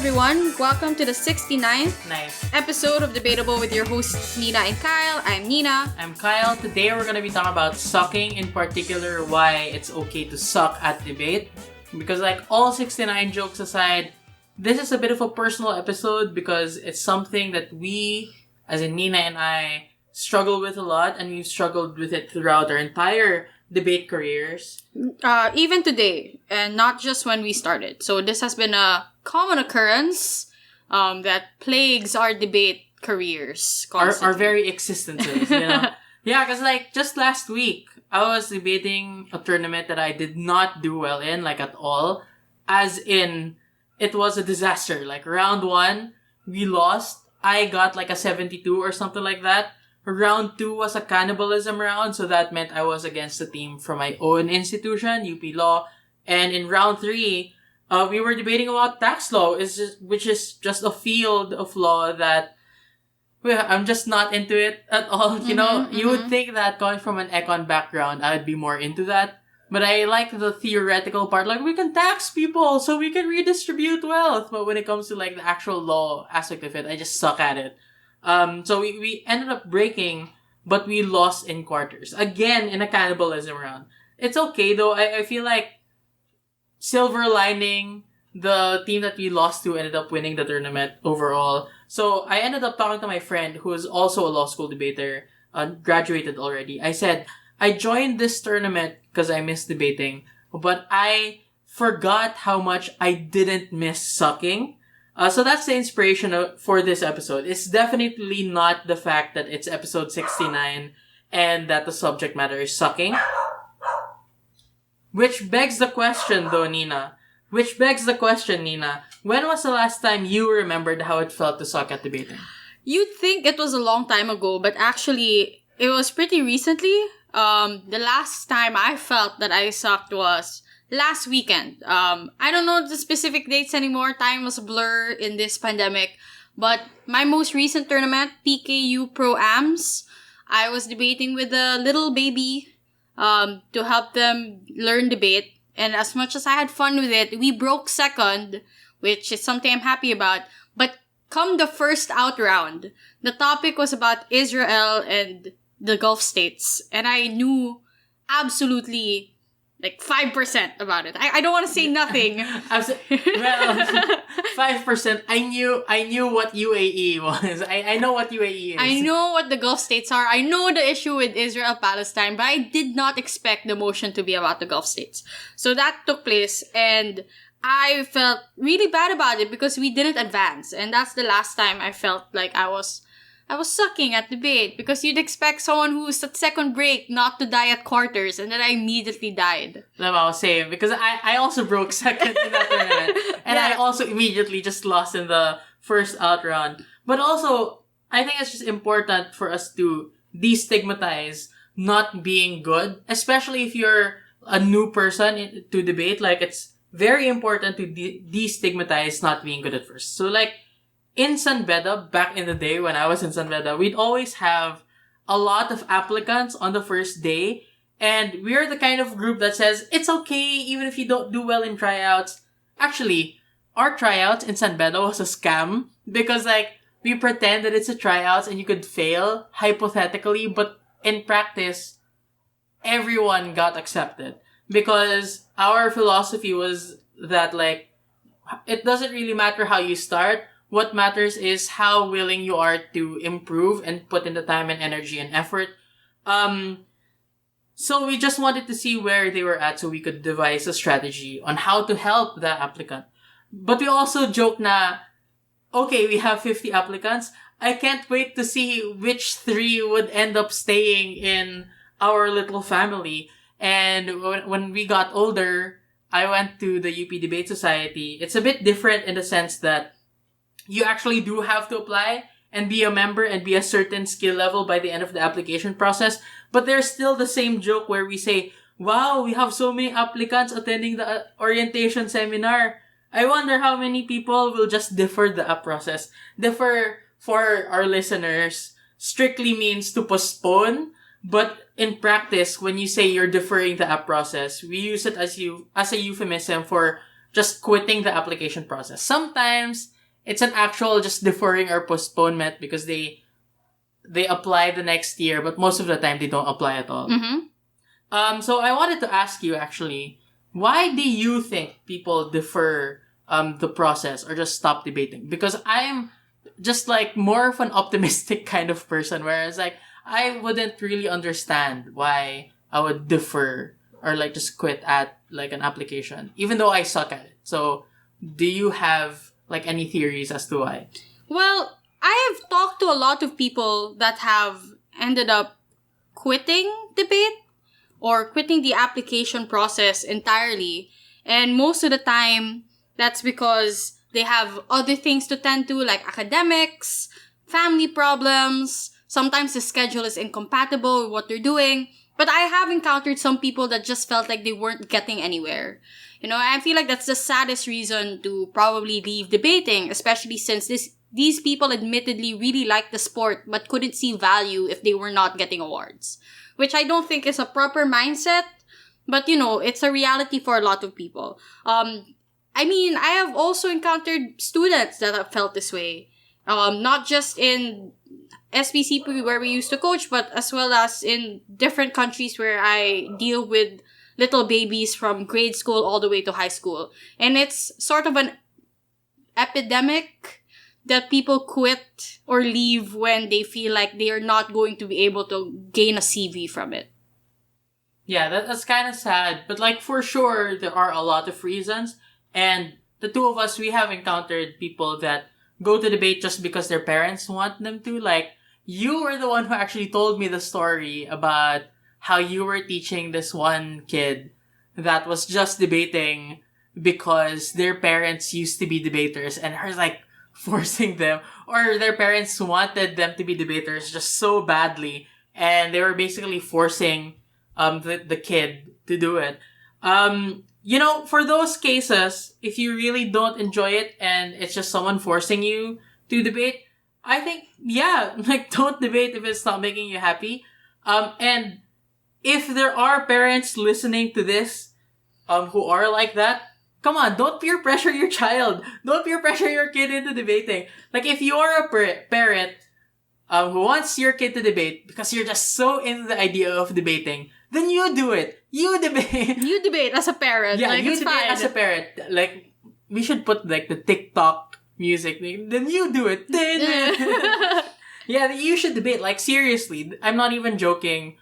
everyone. Welcome to the 69th Nice. episode of Debatable with your hosts Nina and Kyle. I'm Nina. I'm Kyle. Today we're going to be talking about sucking, in particular why it's okay to suck at debate. Because like all 69 jokes aside, this is a bit of a personal episode because it's something that we, as in Nina and I, struggle with a lot, and we've struggled with it throughout our entire debate careers. Even today, and not just when we started. So this has been a common occurrence that plagues our debate careers constantly. Our very existences, you know? Yeah, because like just last week, I was debating a tournament that I did not do well in, like at all. As in, it was a disaster. Like round 1, we lost. I got like a 72 or something like that. Round 2 was a cannibalism round, so that meant I was against a team from my own institution, UP Law. And in round 3, we were debating about tax law, which is just a field of law that I'm just not into it at all. You know, you would think that coming from an econ background, I'd be more into that. But I like the theoretical part, like we can tax people so we can redistribute wealth. But when it comes to like the actual law aspect of it, I just suck at it. So we ended up breaking, but we lost in quarters. Again, in a cannibalism round. It's okay though. I feel like silver lining, the team that we lost to ended up winning the tournament overall. So I ended up talking to my friend who is also a law school debater, graduated already. I said, I joined this tournament because I miss debating, but I forgot how much I didn't miss sucking. So that's the inspiration for this episode. It's definitely not the fact that it's episode 69 and that the subject matter is sucking. Which begs the question, though, Nina. When was the last time you remembered how it felt to suck at debating? You'd think it was a long time ago, but actually, it was pretty recently. The last time I felt that I sucked was last weekend. I don't know the specific dates anymore. Time was a blur in this pandemic. But my most recent tournament, PKU Pro-Ams, I was debating with a little baby to help them learn debate. And as much as I had fun with it, we broke second, which is something I'm happy about. But come the first out round, the topic was about Israel and the Gulf states. And I knew absolutely like 5% about it. I don't want to say nothing. Well, 5%. I knew what UAE was. I know what UAE is. I know what the Gulf states are. I know the issue with Israel-Palestine, but I did not expect the motion to be about the Gulf states. So that took place, and I felt really bad about it because we didn't advance. And that's the last time I felt like I was sucking at debate because you'd expect someone who's at second break not to die at quarters, and then I immediately died. Well, same, because I also broke second in that tournament, and I also immediately just lost in the first out round. But also, I think it's just important for us to destigmatize not being good, especially if you're a new person to debate. Like, it's very important to destigmatize not being good at first. So, like, in San Beda, back in the day when I was in San Beda, we'd always have a lot of applicants on the first day. And we're the kind of group that says, it's okay even if you don't do well in tryouts. Actually, our tryouts in San Beda was a scam because like, we pretend that it's a tryouts and you could fail, hypothetically, but in practice, everyone got accepted. Because our philosophy was that like, it doesn't really matter how you start. What matters is how willing you are to improve and put in the time and energy and effort. So we just wanted to see where they were at so we could devise a strategy on how to help the applicant. But we also joke na, okay, we have 50 applicants. I can't wait to see which 3 would end up staying in our little family. And when we got older, I went to the UP Debate Society. It's a bit different in the sense that you actually do have to apply and be a member and be a certain skill level by the end of the application process. But there's still the same joke where we say, wow, we have so many applicants attending the orientation seminar. I wonder how many people will just defer the app process. Defer, for our listeners, strictly means to postpone. But in practice, when you say you're deferring the app process, we use it as a euphemism for just quitting the application process. Sometimes it's an actual just deferring or postponement because they apply the next year, but most of the time they don't apply at all. So I wanted to ask you actually, why do you think people defer the process or just stop debating? Because I am just like more of an optimistic kind of person, whereas like I wouldn't really understand why I would defer or like just quit at like an application, even though I suck at it. So do you have like any theories as to why? Well, I have talked to a lot of people that have ended up quitting debate or quitting the application process entirely. And most of the time, that's because they have other things to tend to, like academics, family problems. Sometimes the schedule is incompatible with what they're doing. But I have encountered some people that just felt like they weren't getting anywhere. You know, I feel like that's the saddest reason to probably leave debating, especially since these people admittedly really liked the sport but couldn't see value if they were not getting awards. Which I don't think is a proper mindset, but you know, it's a reality for a lot of people. I mean, I have also encountered students that have felt this way. Not just in SPCP where we used to coach, but as well as in different countries where I deal with little babies from grade school all the way to high school. And it's sort of an epidemic that people quit or leave when they feel like they are not going to be able to gain a CV from it. Yeah, that's kind of sad. But like for sure, there are a lot of reasons. And the two of us, we have encountered people that go to debate just because their parents want them to. Like, you were the one who actually told me the story about how you were teaching this one kid that was just debating because their parents used to be debaters and her like forcing them, or their parents wanted them to be debaters just so badly, and they were basically forcing the kid to do it. You know, for those cases, if you really don't enjoy it and it's just someone forcing you to debate, I think, yeah, like, don't debate if it's not making you happy. And if there are parents listening to this, who are like that, come on, don't peer pressure your child. Don't peer pressure your kid into debating. Like, if you are a parent, who wants your kid to debate because you're just so into the idea of debating, then you do it. You debate. You debate as a parent. Yeah, like, you it's debate fine. as a parent. Like, we should put like the TikTok music. Then you do it. Yeah, you should debate. Like, seriously, I'm not even joking.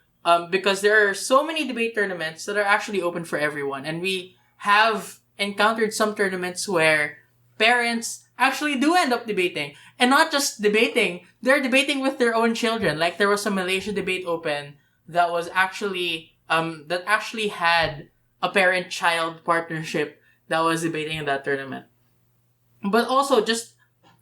Because there are so many debate tournaments that are actually open for everyone. And we have encountered some tournaments where parents actually do end up debating. And not just debating, they're debating with their own children. Like, there was a Malaysia debate open that was actually, that actually had a parent-child partnership that was debating in that tournament. But also, just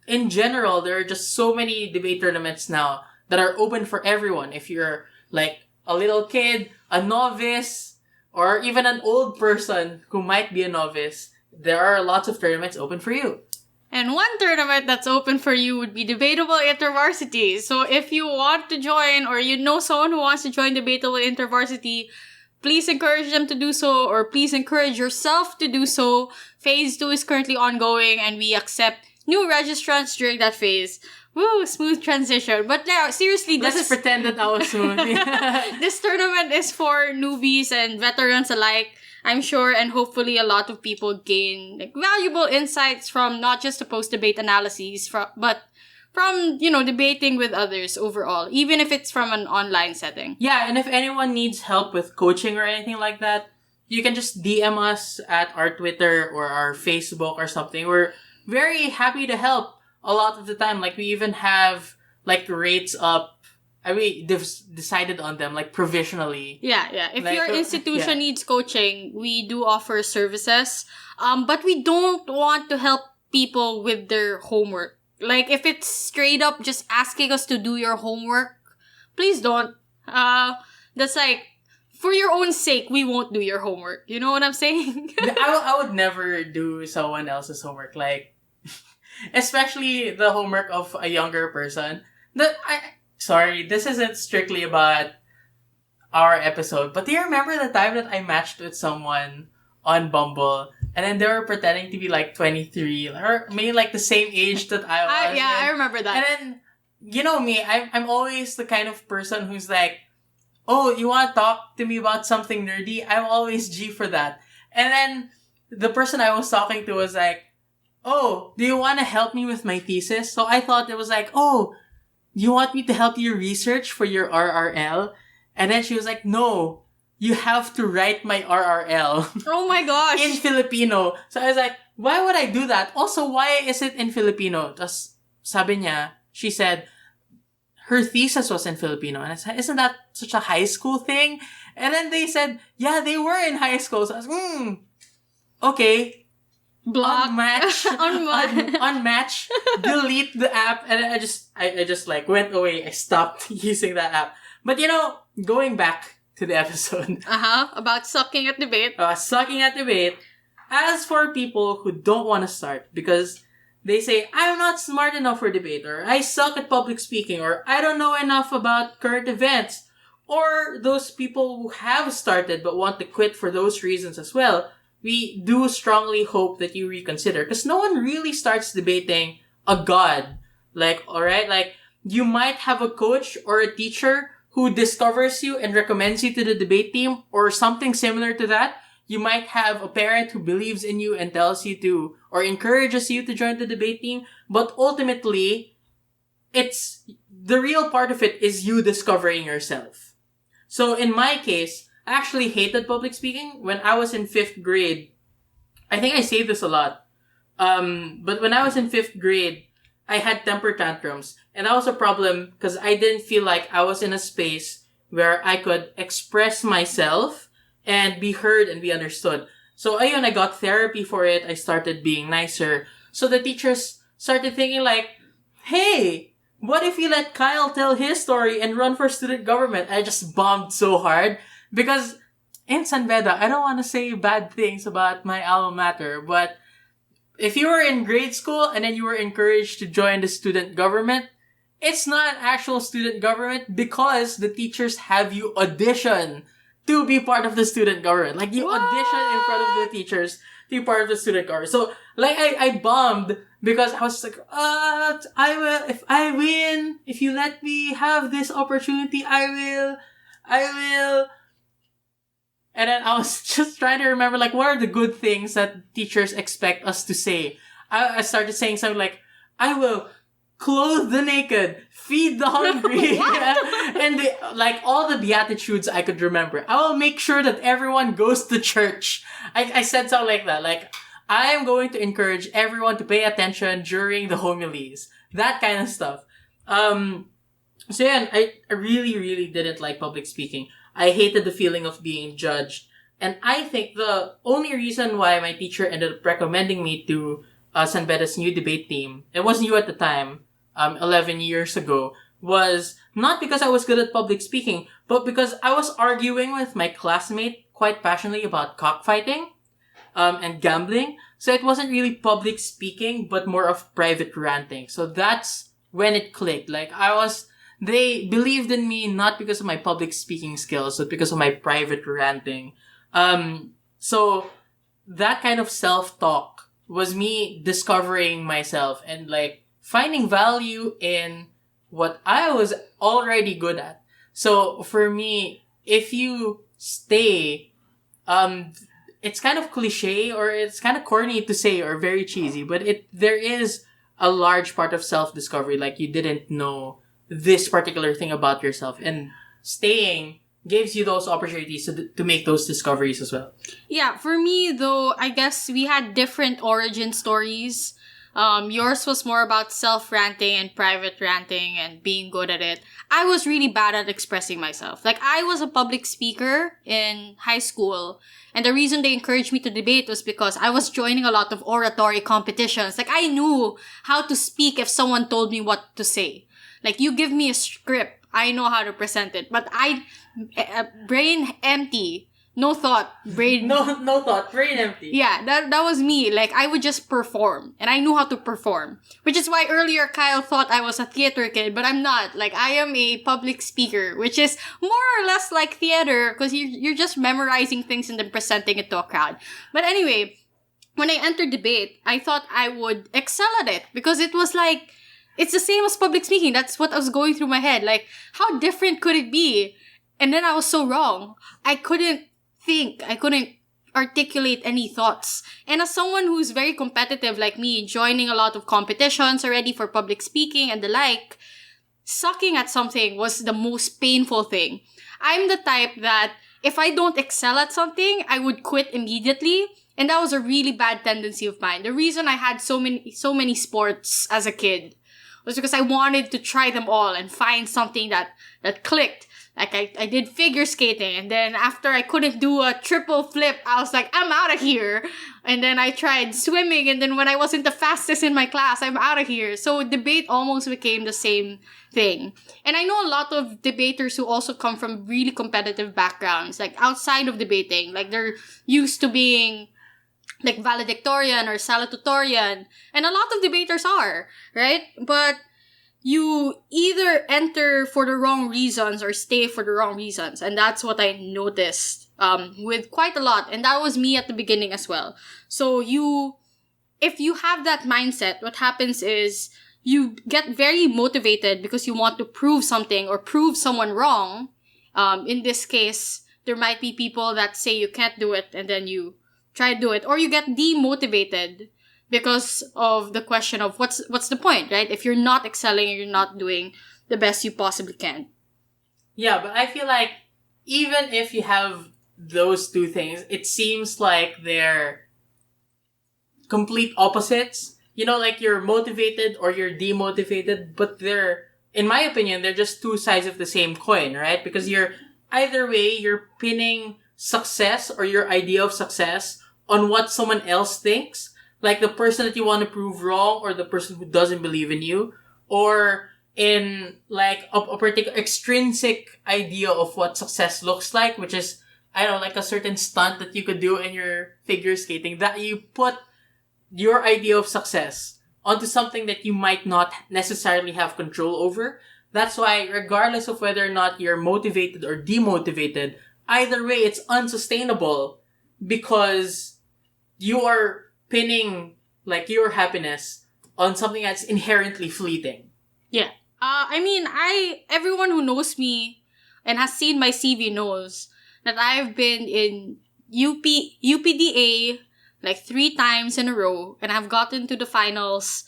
in general, there are just so many debate tournaments now that are open for everyone. If you're, like, a little kid, a novice, or even an old person who might be a novice, there are lots of tournaments open for you. And one tournament that's open for you would be Debatable InterVarsity. So if you want to join, or you know someone who wants to join Debatable InterVarsity, please encourage them to do so, or please encourage yourself to do so. Phase 2 is currently ongoing, and we accept new registrants during that phase. Woo, smooth transition. But now, seriously, Let's pretend that I was smooth. this tournament is for newbies and veterans alike, I'm sure, and hopefully a lot of people gain like valuable insights from not just the post-debate analyses, but from, you know, debating with others overall, even if it's from an online setting. Yeah, and if anyone needs help with coaching or anything like that, you can just DM us at our Twitter or our Facebook or something. We're very happy to help. A lot of the time, like, we even have, like, rates up. I mean, they've decided on them, like, provisionally. Yeah. If Like, your institution needs coaching, we do offer services. But we don't want to help people with their homework. Like, if it's straight up just asking us to do your homework, please don't. That's like, for your own sake, we won't do your homework. You know what I'm saying? I would never do someone else's homework. Like, especially the homework of a younger person. Sorry, this isn't strictly about our episode, but do you remember the time that I matched with someone on Bumble And then they were pretending to be like 23, or maybe like the same age that I was. I remember that. And then, you know me, I'm always the kind of person who's like, oh, you want to talk to me about something nerdy? I'm always G for that. And then the person I was talking to was like, oh, do you want to help me with my thesis? So I thought it was like, oh, you want me to help you research for your RRL? And then she was like, no, you have to write my RRL. Oh my gosh. In Filipino. So I was like, why would I do that? Also, why is it in Filipino? Tapos sabi niya, she said, her thesis was in Filipino. And I said, isn't that such a high school thing? And then they said, yeah, they were in high school. So I was okay. Block. Unmatch. Unmatch. Delete the app. And I just like went away. I stopped using that app. But you know, going back to the episode. About sucking at debate. Sucking at debate. As for people who don't want to start because they say, I'm not smart enough for debate, or I suck at public speaking, or I don't know enough about current events, or those people who have started but want to quit for those reasons as well, we do strongly hope that you reconsider. Because no one really starts debating a god. Like, alright, like, you might have a coach or a teacher who discovers you and recommends you to the debate team, or something similar to that. You might have a parent who believes in you and tells you to, or encourages you to join the debate team. But ultimately, the real part of it is you discovering yourself. So in my case, I actually hated public speaking. When I was in 5th grade, I think I say this a lot. But when I was in 5th grade, I had temper tantrums. And that was a problem because I didn't feel like I was in a space where I could express myself and be heard and be understood. So ayun, I got therapy for it. I started being nicer. So the teachers started thinking like, hey, what if you let Kyle tell his story and run for student government? I just bombed so hard because in San Beda, I don't want to say bad things about my alma mater, but if you were in grade school and then you were encouraged to join the student government, it's not actual student government because the teachers have you audition to be part of the student government. Like, you audition in front of the teachers to be part of the student government. So, like, I bombed because I was like, I will, if I win, if you let me have this opportunity, I will. And then I was just trying to remember, like, what are the good things that teachers expect us to say? I started saying something like, I will clothe the naked, feed the hungry, and like all the beatitudes I could remember. I will make sure that everyone goes to church. I said something like that. Like, I am going to encourage everyone to pay attention during the homilies. That kind of stuff. So yeah, I really, really didn't like public speaking. I hated the feeling of being judged. And I think the only reason why my teacher ended up recommending me to San Beda's new debate team, it wasn't you at the time, 11 years ago, was not because I was good at public speaking, but because I was arguing with my classmate quite passionately about cockfighting, and gambling. So it wasn't really public speaking, but more of private ranting. So that's when it clicked. Like, they believed in me not because of my public speaking skills, but because of my private ranting. So that kind of self-talk was me discovering myself and like finding value in what I was already good at. So for me, if you stay, it's kind of cliche or it's kind of corny to say or very cheesy, but there is a large part of self-discovery. Like, you didn't know this particular thing about yourself, and staying gives you those opportunities to make those discoveries as well. Yeah, for me though, I guess we had different origin stories. Yours was more about self-ranting and private ranting and being good at it. I was really bad at expressing myself. Like, I was a public speaker in high school, and the reason they encouraged me to debate was because I was joining a lot of oratory competitions. Like, I knew how to speak if someone told me what to say. Like, you give me a script, I know how to present it. But brain empty. No thought. Brain... No thought. Brain empty. Yeah, that was me. Like, I would just perform. And I knew how to perform. Which is why earlier Kyle thought I was a theater kid, but I'm not. Like, I am a public speaker, which is more or less like theater, because you're just memorizing things and then presenting it to a crowd. But anyway, when I entered debate, I thought I would excel at it because it was like, it's the same as public speaking. That's what I was going through my head. Like, how different could it be? And then I was so wrong. I couldn't think. I couldn't articulate any thoughts. And as someone who's very competitive like me, joining a lot of competitions already for public speaking and the like, sucking at something was the most painful thing. I'm the type that if I don't excel at something, I would quit immediately. And that was a really bad tendency of mine. The reason I had so many sports as a kid was because I wanted to try them all and find something that clicked. Like I did figure skating, and then after I couldn't do a triple flip, I was like, I'm out of here. And then I tried swimming, and then when I wasn't the fastest in my class, I'm out of here. So debate almost became the same thing. And I know a lot of debaters who also come from really competitive backgrounds, like outside of debating, like they're used to being like valedictorian or salutatorian, and a lot of debaters are, right? But you either enter for the wrong reasons or stay for the wrong reasons. And that's what I noticed with quite a lot. And that was me at the beginning as well. So if you have that mindset, what happens is you get very motivated because you want to prove something or prove someone wrong. In this case, there might be people that say you can't do it and then you try to do it. Or you get demotivated because of the question of what's the point, right? If you're not excelling and you're not doing the best you possibly can. Yeah, but I feel like even if you have those two things, it seems like they're complete opposites. You know, like you're motivated or you're demotivated, but in my opinion, they're just two sides of the same coin, right? Because either way, you're pinning success or your idea of success on what someone else thinks. Like the person that you want to prove wrong or the person who doesn't believe in you, or in like a particular extrinsic idea of what success looks like, which is, I don't know, like a certain stunt that you could do in your figure skating, that you put your idea of success onto something that you might not necessarily have control over. That's why regardless of whether or not you're motivated or demotivated, either way, it's unsustainable because you are pinning like your happiness on something that's inherently fleeting. Yeah. I mean, everyone who knows me and has seen my CV knows that I've been in UPDA like 3 times in a row, and I've gotten to the finals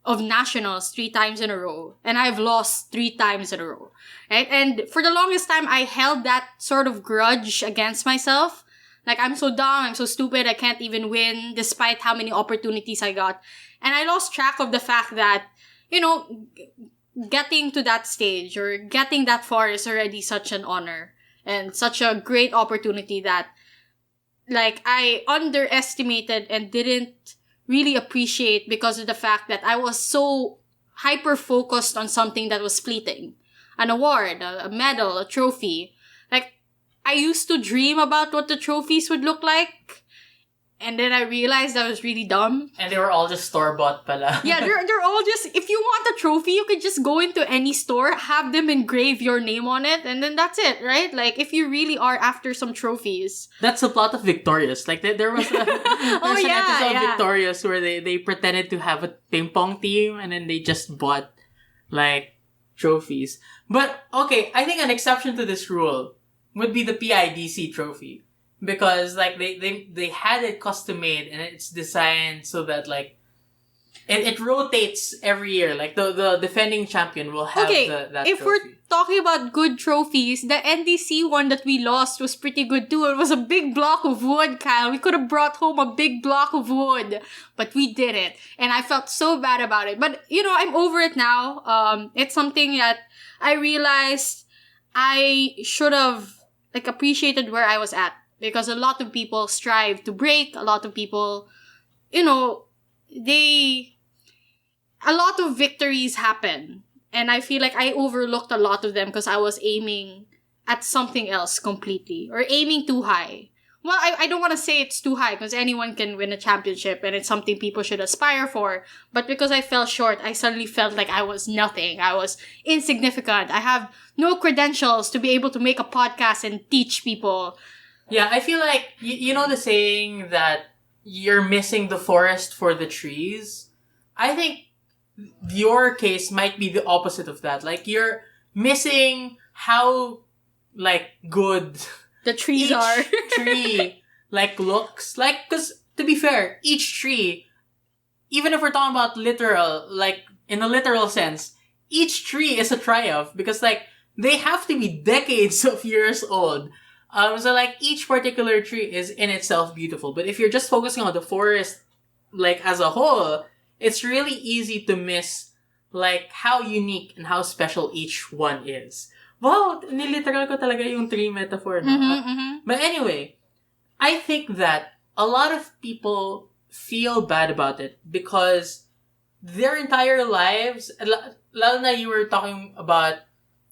of nationals 3 times in a row, and I've lost 3 times in a row. Right? And for the longest time, I held that sort of grudge against myself. Like, I'm so dumb, I'm so stupid, I can't even win, despite how many opportunities I got. And I lost track of the fact that, you know, getting to that stage or getting that far is already such an honor and such a great opportunity that, like, I underestimated and didn't really appreciate because of the fact that I was so hyper-focused on something that was fleeting. An award, a medal, a trophy. Like, I used to dream about what the trophies would look like, and then I realized I was really dumb. And they were all just store-bought pala. Yeah, they're all just, if you want a trophy, you could just go into any store, have them engrave your name on it, and then that's it, right? Like, if you really are after some trophies. That's the plot of Victorious. Like, there was an episode of Victorious where they pretended to have a ping pong team, and then they just bought, like, trophies. But, okay, I think an exception to this rule would be the PIDC trophy. Because, like, they had it custom made and it's designed so that, like, it rotates every year. Like, the defending champion will have that if trophy. We're talking about good trophies, the NDC one that we lost was pretty good too. It was a big block of wood, Kyle. We could have brought home a big block of wood, but we didn't. And I felt so bad about it. But, you know, I'm over it now. It's something that I realized I should have, like, appreciated where I was at. Because a lot of people strive to break, a lot of people, you know, a lot of victories happen. And I feel like I overlooked a lot of them because I was aiming at something else completely. Or aiming too high. Well, I don't want to say it's too high because anyone can win a championship and it's something people should aspire for. But because I fell short, I suddenly felt like I was nothing. I was insignificant. I have no credentials to be able to make a podcast and teach people. Yeah, I feel like, you know the saying that you're missing the forest for the trees. I think your case might be the opposite of that. Like, you're missing how, like, good The trees each are. tree, like, looks. Like, because, to be fair, each tree, even if we're talking about literal, like, in a literal sense, each tree is a triumph because, like, they have to be decades of years old. So, like, each particular tree is in itself beautiful. But if you're just focusing on the forest, like, as a whole, it's really easy to miss, like, how unique and how special each one is. Wow, niliteral ko talaga yung tree metaphor. No? But anyway, I think that a lot of people feel bad about it because their entire lives, lalo na you were talking about,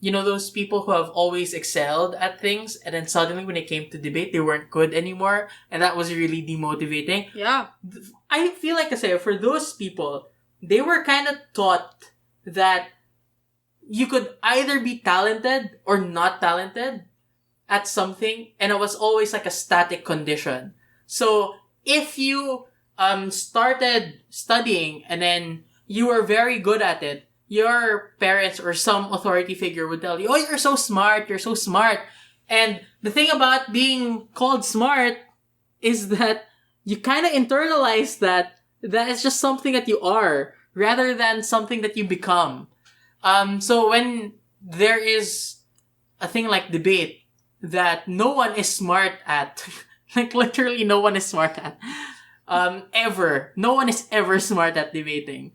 you know, those people who have always excelled at things, and then suddenly when it came to debate, they weren't good anymore, and that was really demotivating. Yeah. I feel like, kasi, for those people, they were kind of taught that you could either be talented or not talented at something, and it was always like a static condition. So, if you started studying and then you were very good at it, your parents or some authority figure would tell you, oh, you're so smart, you're so smart. And the thing about being called smart is that you kind of internalize that it's just something that you are rather than something that you become. So when there is a thing like debate that no one is smart at, like literally no one is smart at, ever. No one is ever smart at debating.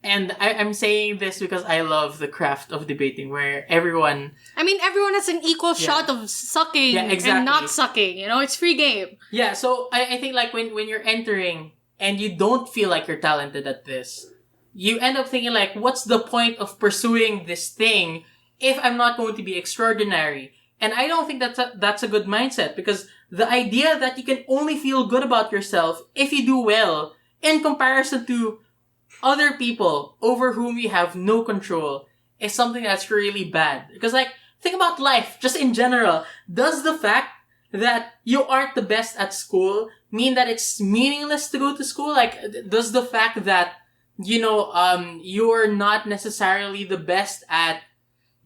And I'm saying this because I love the craft of debating where everyone... I mean, everyone has an equal shot of sucking and not sucking. You know, it's free game. Yeah, so I think like when you're entering and you don't feel like you're talented at this, you end up thinking like, what's the point of pursuing this thing if I'm not going to be extraordinary? And I don't think that's a good mindset because the idea that you can only feel good about yourself if you do well in comparison to other people over whom you have no control is something that's really bad. Because, like, think about life, just in general. Does the fact that you aren't the best at school mean that it's meaningless to go to school? Like, does the fact that, you know, you're not necessarily the best at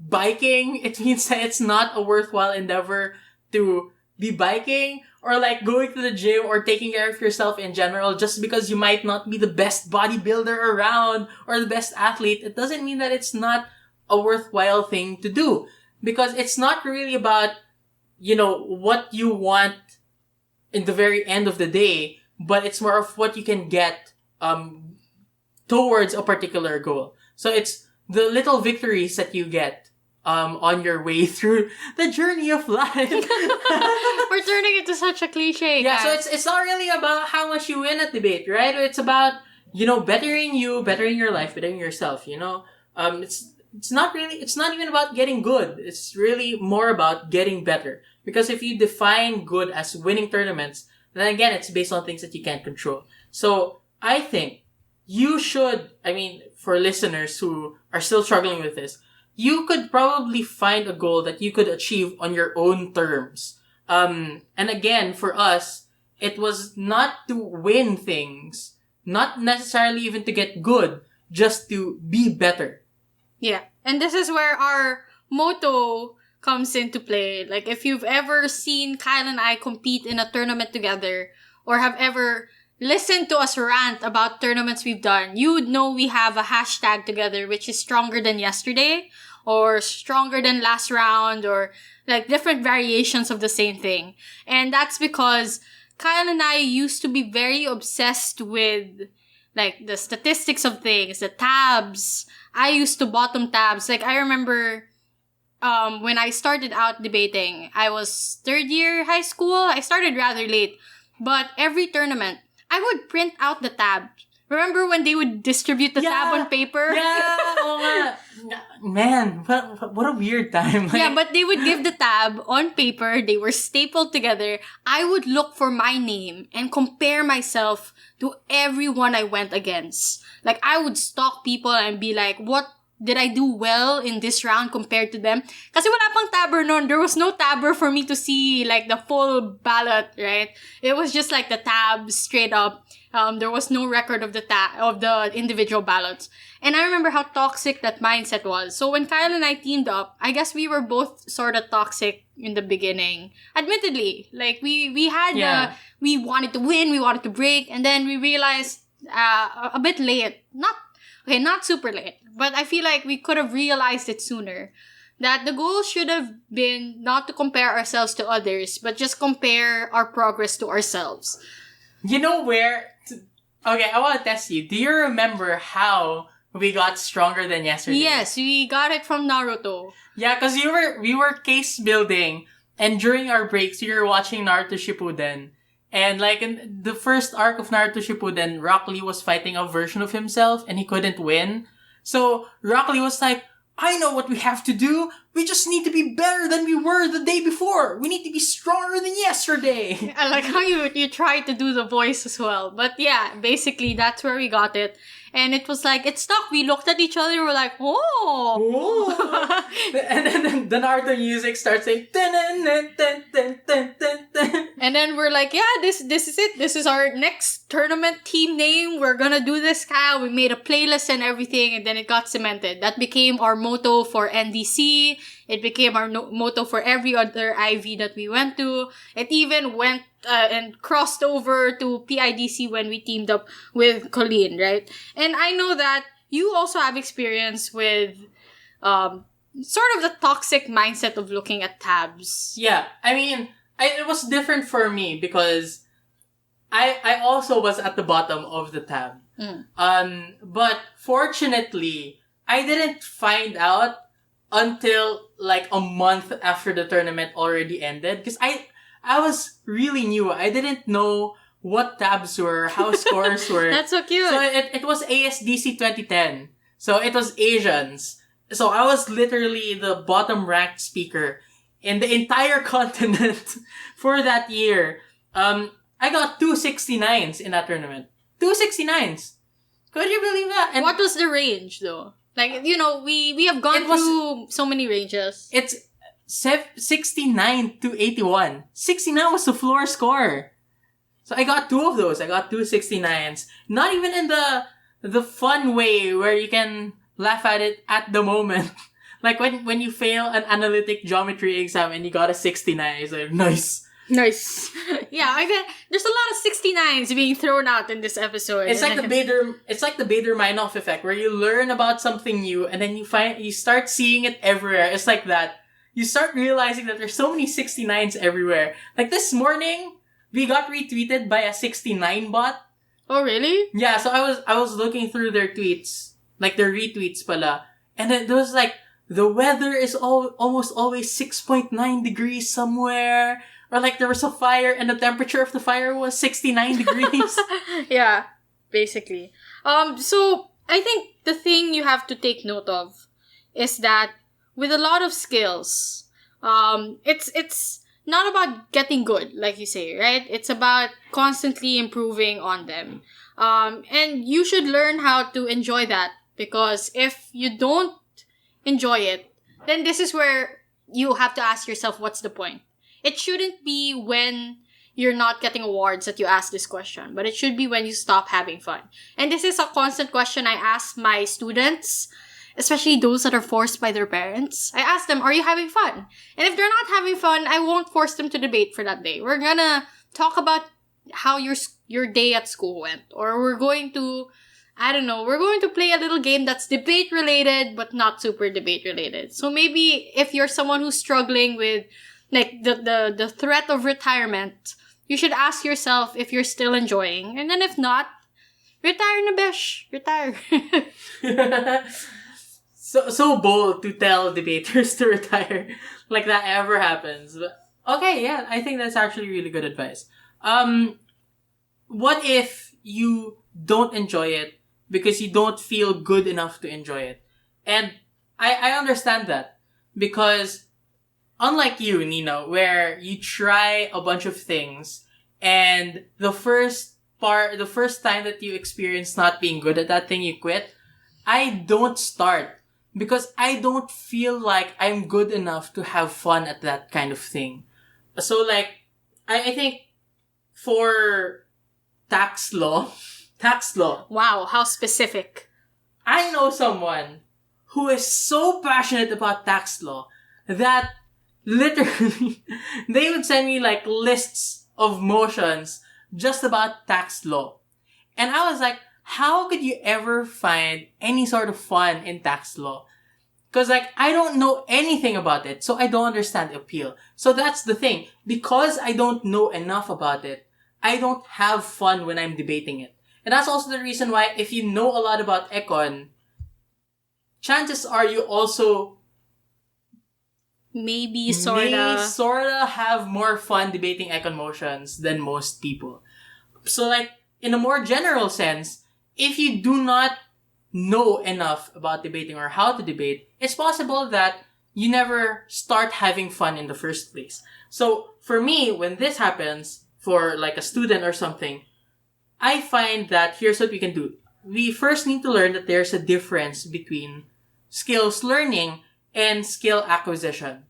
biking, it means that it's not a worthwhile endeavor to be biking? Or like going to the gym or taking care of yourself in general just because you might not be the best bodybuilder around or the best athlete, it doesn't mean that it's not a worthwhile thing to do. Because it's not really about, you know, what you want in the very end of the day, but it's more of what you can get towards a particular goal. So it's the little victories that you get on your way through the journey of life. We're turning it to such a cliche. Yeah, guys. so it's not really about how much you win at debate, right? It's about, you know, bettering you, bettering your life, bettering yourself, you know? It's not even about getting good. It's really more about getting better. Because if you define good as winning tournaments, then again, it's based on things that you can't control. So, I think you should, I mean, for listeners who are still struggling with this, you could probably find a goal that you could achieve on your own terms. And again, for us, it was not to win things, not necessarily even to get good, just to be better. Yeah. And this is where our motto comes into play. Like, if you've ever seen Kyle and I compete in a tournament together, or have ever listened to us rant about tournaments we've done, you would know we have a hashtag together, which is stronger than yesterday, or stronger than last round, or like different variations of the same thing. And that's because Kyle and I used to be very obsessed with like the statistics of things, the tabs. I used to bottom tabs. Like, I remember when I started out debating, I was third year high school. I started rather late. But every tournament, I would print out the tab. Remember when they would distribute the tab on paper? Yeah, oh man, what a weird time. Like, yeah, but they would give the tab on paper. They were stapled together. I would look for my name and compare myself to everyone I went against. Like, I would stalk people and be like, what did I do well in this round compared to them? Kasi wala pang tabber nun. There was no tabber for me to see like the full ballot, right? It was just like the tabs straight up. There was no record of the individual ballots. And I remember how toxic that mindset was. So when Kyle and I teamed up, I guess we were both sort of toxic in the beginning. Admittedly, like we had we wanted to win, we wanted to break, and then we realized a bit late, not super late, but I feel like we could have realized it sooner. That the goal should have been not to compare ourselves to others, but just compare our progress to ourselves. You know where? Okay, I want to test you. Do you remember how we got stronger than yesterday? Yes, we got it from Naruto. Yeah, because we were case building, and during our breaks, we were watching Naruto Shippuden. And like in the first arc of Naruto Shippuden, Rock Lee was fighting a version of himself, and he couldn't win. So Rock Lee was like, I know what we have to do. We just need to be better than we were the day before. We need to be stronger than yesterday. I like how you tried to do the voice as well. But yeah, basically that's where we got it. And it was like, it stuck. We looked at each other and we're like, oh. And then the Naruto music starts saying, dun, dun, dun, dun, dun, dun, dun, dun. And then we're like, yeah, this is it. This is our next tournament team name. We're gonna do this, Kyle. We made a playlist and everything, and then it got cemented. That became our motto for NDC. It became our motto for every other IV that we went to. It even went and crossed over to PIDC when we teamed up with Colleen, right? And I know that you also have experience with sort of the toxic mindset of looking at tabs. Yeah, I mean, it was different for me because I also was at the bottom of the tab. But fortunately, I didn't find out until like a month after the tournament already ended, because I was really new. I didn't know what tabs were, how scores were. That's so cute. So it was ASDC 2010. So it was Asians. So I was literally the bottom ranked speaker in the entire continent for that year. I got 269s in that tournament. 269s. Could you believe that? And what was the range though? Like, you know, we have gone through so many ranges. It's 69 to 81. 69 was the floor score. So I got two of those. I got two 69s. Not even in the fun way where you can laugh at it at the moment. Like when you fail an analytic geometry exam and you got a 69, it's like, nice. Nice. Yeah, I bet there's a lot of 69s being thrown out in this episode. It's like the Bader-Meinhof effect, where you learn about something new and then you start seeing it everywhere. It's like that. You start realizing that there's so many 69s everywhere. Like this morning, we got retweeted by a 69 bot. Oh, really? Yeah, so I was looking through their tweets, like their retweets pala. And then there was like, the weather is almost always 6.9 degrees somewhere. Or like there was a fire and the temperature of the fire was 69 degrees. Yeah, basically. So I think the thing you have to take note of is that with a lot of skills, it's not about getting good, like you say, right? It's about constantly improving on them. And you should learn how to enjoy that, because if you don't enjoy it, then this is where you have to ask yourself, what's the point? It shouldn't be when you're not getting awards that you ask this question, but it should be when you stop having fun. And this is a constant question I ask my students, especially those that are forced by their parents. I ask them, are you having fun? And if they're not having fun, I won't force them to debate for that day. We're gonna talk about how your day at school went. Or we're going to, we're going to play a little game that's debate related, but not super debate related. So maybe if you're someone who's struggling with like the threat of retirement, you should ask yourself if you're still enjoying. And then if not, retire na besh. Retire. So bold to tell debaters to retire. Like that ever happens. But, okay, yeah, I think that's actually really good advice. What if you don't enjoy it because you don't feel good enough to enjoy it? And I understand that, because unlike you, Nino, where you try a bunch of things and the first time that you experience not being good at that thing, you quit. I don't start because I don't feel like I'm good enough to have fun at that kind of thing. So like, I think for tax law, Wow, how specific. I know someone who is so passionate about tax law that literally they would send me like lists of motions just about tax law. And I was like, how could you ever find any sort of fun in tax law? Because like, I don't know anything about it, so I don't understand the appeal. So that's the thing. Because I don't know enough about it, I don't have fun when I'm debating it. And that's also the reason why if you know a lot about econ, chances are you also Maybe sorta have more fun debating econ motions than most people. So like, in a more general sense, if you do not know enough about debating or how to debate, it's possible that you never start having fun in the first place. So for me, when this happens, for like a student or something, I find that here's what we can do. We first need to learn that there's a difference between skills learning and skill acquisition.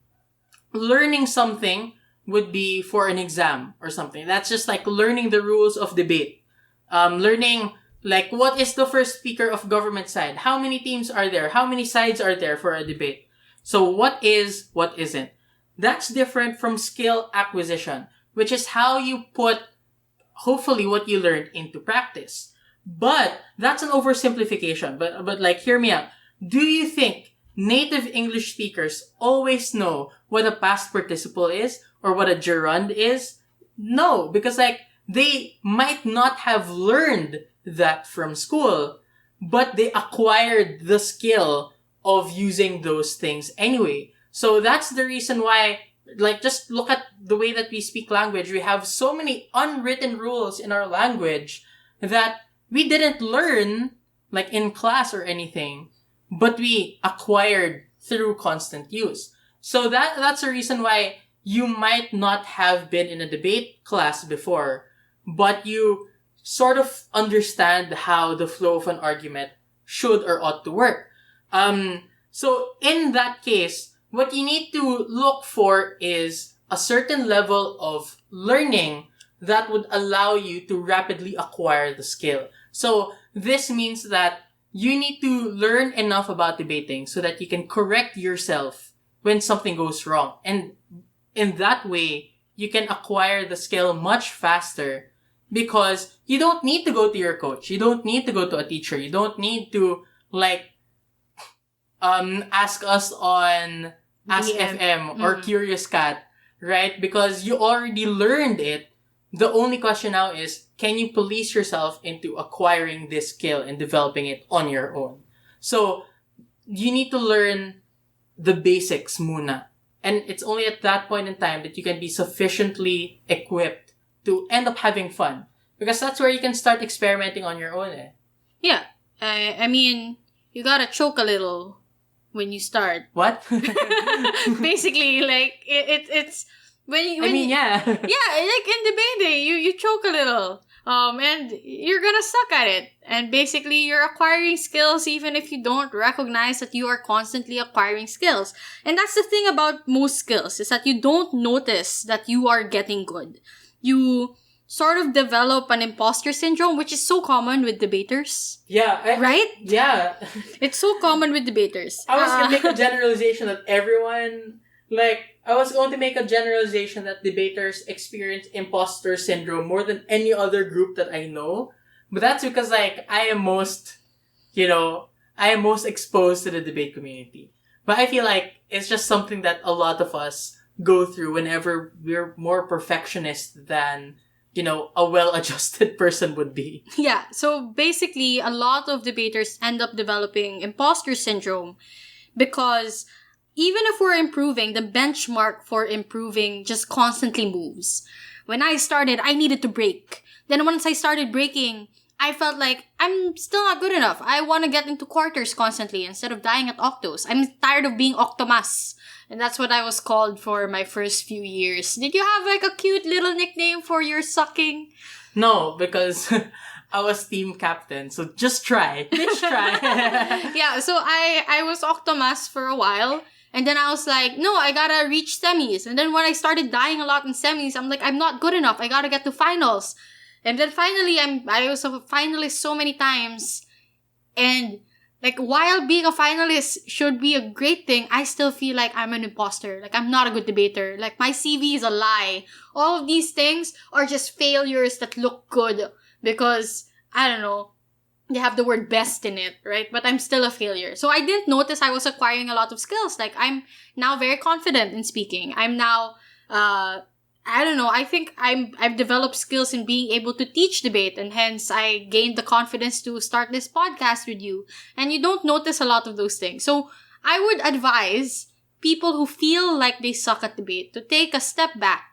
Learning something would be for an exam or something. That's just like learning the rules of debate. Learning like what is the first speaker of government side? How many teams are there? How many sides are there for a debate? So what is, what isn't? That's different from skill acquisition, which is how you put hopefully what you learned into practice. But that's an oversimplification. But like, hear me out. Do you think native English speakers always know what a past participle is or what a gerund is? No, because like, they might not have learned that from school, but they acquired the skill of using those things anyway. So that's the reason why, like, just look at the way that we speak language. We have so many unwritten rules in our language that we didn't learn, like, in class or anything, but we acquired through constant use. So that's the reason why you might not have been in a debate class before, but you sort of understand how the flow of an argument should or ought to work. So in that case, what you need to look for is a certain level of learning that would allow you to rapidly acquire the skill. So this means that you need to learn enough about debating so that you can correct yourself when something goes wrong. And in that way, you can acquire the skill much faster because you don't need to go to your coach. You don't need to go to a teacher. You don't need to, like, ask us on Ask FM or Curious Cat, right? Because you already learned it. The only question now is, can you police yourself into acquiring this skill and developing it on your own? So, you need to learn the basics muna. And it's only at that point in time that you can be sufficiently equipped to end up having fun. Because that's where you can start experimenting on your own. Yeah. I mean, you gotta choke a little when you start. What? Basically, like, it's... yeah. Yeah, like in debating, you choke a little. And you're gonna suck at it. And basically, you're acquiring skills even if you don't recognize that you are constantly acquiring skills. And that's the thing about most skills, is that you don't notice that you are getting good. You sort of develop an imposter syndrome, which is so common with debaters. Yeah. Right? Yeah. It's so common with debaters. I was going to make a generalization that everyone... I was going to make a generalization that debaters experience imposter syndrome more than any other group that I know. But that's because, I am most exposed to the debate community. But I feel like it's just something that a lot of us go through whenever we're more perfectionist than, a well-adjusted person would be. Yeah, so basically, a lot of debaters end up developing imposter syndrome because even if we're improving, the benchmark for improving just constantly moves. When I started, I needed to break. Then once I started breaking, I felt like I'm still not good enough. I want to get into quarters constantly instead of dying at octos. I'm tired of being octomas. And that's what I was called for my first few years. Did you have a cute little nickname for your sucking? No, because I was team captain. So just try. Just try. Yeah, so I was Octomas for a while. And then I was like, no, I gotta reach semis. And then when I started dying a lot in semis, I'm like, I'm not good enough. I gotta get to finals. And then finally, I was a finalist so many times. And like, while being a finalist should be a great thing, I still feel like I'm an imposter. Like, I'm not a good debater. Like, my CV is a lie. All of these things are just failures that look good because, I don't know, they have the word best in it, right? But I'm still a failure. So I didn't notice I was acquiring a lot of skills. Like, I'm now very confident in speaking. I'm now, I don't know, I think I've developed skills in being able to teach debate, and hence I gained the confidence to start this podcast with you. And you don't notice a lot of those things. So I would advise people who feel like they suck at debate to take a step back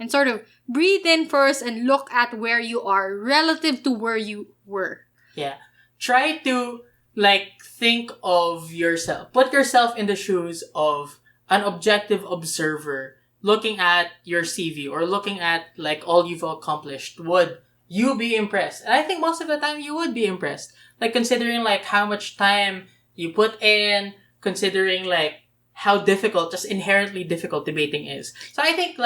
and sort of breathe in first and look at where you are relative to where you were. Yeah. Try to, think of yourself. Put yourself in the shoes of an objective observer looking at your CV or looking at, all you've accomplished. Would you be impressed? And I think most of the time you would be impressed. Considering, how much time you put in, considering, how difficult, just inherently difficult debating is. So I think,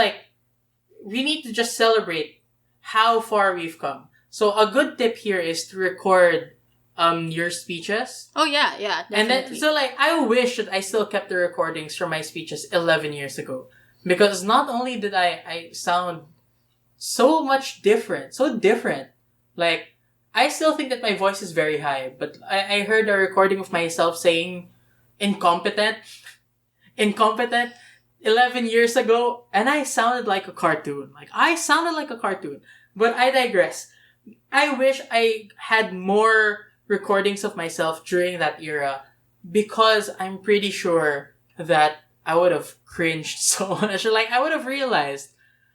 we need to just celebrate how far we've come. So a good tip here is to record your speeches. Oh yeah, definitely. And then I wish that I still kept the recordings from my speeches 11 years ago. Because not only did I sound so much different, I still think that my voice is very high, but I heard a recording of myself saying incompetent 11 years ago, and I sounded like a cartoon. But I digress. I wish I had more recordings of myself during that era, because I'm pretty sure that I would have cringed so much. I would have realized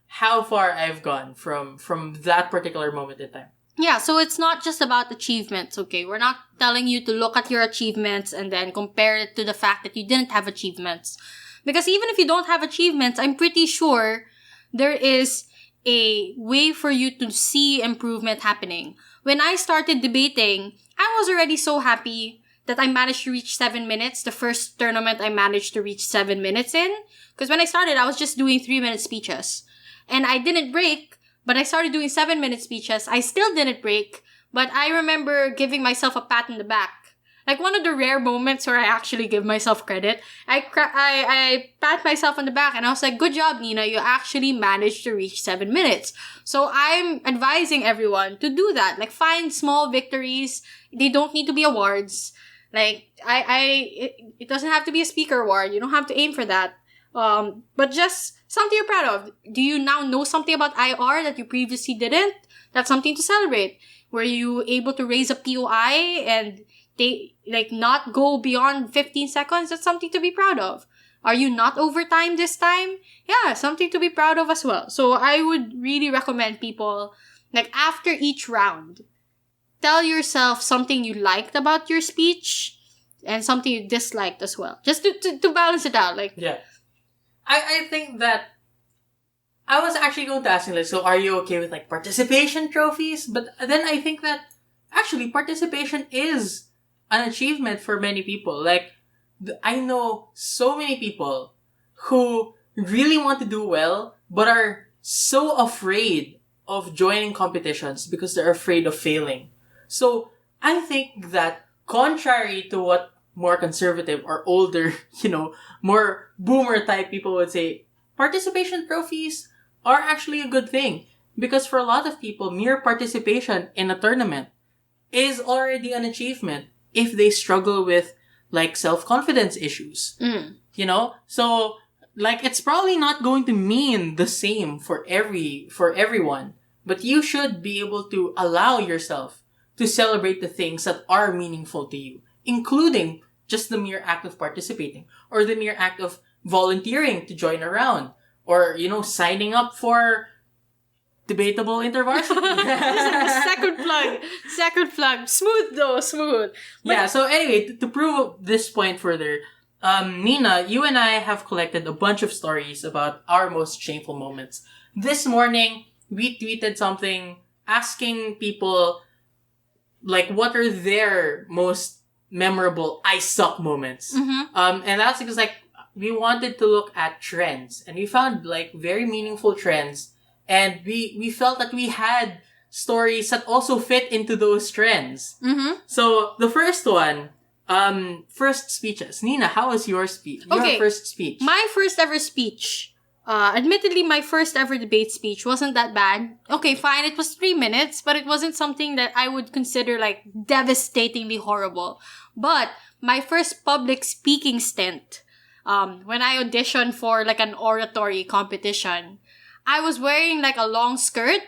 how far I've gone from that particular moment in time. Yeah, so it's not just about achievements, okay? We're not telling you to look at your achievements and then compare it to the fact that you didn't have achievements. Because even if you don't have achievements, I'm pretty sure there is a way for you to see improvement happening. When I started debating, I was already so happy that I managed to reach 7 minutes. The first tournament I managed to reach 7 minutes in. Because when I started, I was just doing 3-minute speeches. And I didn't break, but I started doing 7-minute speeches. I still didn't break, but I remember giving myself a pat in the back. One of the rare moments where I actually give myself credit. I pat myself on the back and I was like, good job, Nina. You actually managed to reach 7 minutes. So I'm advising everyone to do that. Find small victories. They don't need to be awards. It doesn't have to be a speaker award. You don't have to aim for that. But just something you're proud of. Do you now know something about IR that you previously didn't? That's something to celebrate. Were you able to raise a POI and they not go beyond 15 seconds? That's something to be proud of. Are you not overtime this time? Yeah, something to be proud of as well. So I would really recommend people, after each round, tell yourself something you liked about your speech and something you disliked as well. Just to balance it out. Yeah. I think that I was actually going to ask you, so are you okay with participation trophies? But then I think that actually participation is an achievement for many people. I know so many people who really want to do well, but are so afraid of joining competitions because they're afraid of failing. So I think that contrary to what more conservative or older, more boomer type people would say, participation trophies are actually a good thing. Because for a lot of people, mere participation in a tournament is already an achievement if they struggle with self-confidence issues. So it's probably not going to mean the same for everyone, but you should be able to allow yourself to celebrate the things that are meaningful to you, including just the mere act of participating or the mere act of volunteering to join a round or signing up for debatable intervarsity. Second plug. Smooth. But yeah, so anyway, to prove this point further, Nina, you and I have collected a bunch of stories about our most shameful moments. This morning, we tweeted something asking people like what are their most memorable I suck moments. And that's because like we wanted to look at trends, and we found like very meaningful trends, and we felt that we had stories that also fit into those trends. So the first one, first speeches. Nina, how was your speech? Okay. Your first speech. My first ever speech. Admittedly, my first ever debate speech wasn't that bad. Okay, fine, it was 3 minutes, but it wasn't something that I would consider like devastatingly horrible. But my first public speaking stint, when I auditioned for like an oratory competition, I was wearing like a long skirt,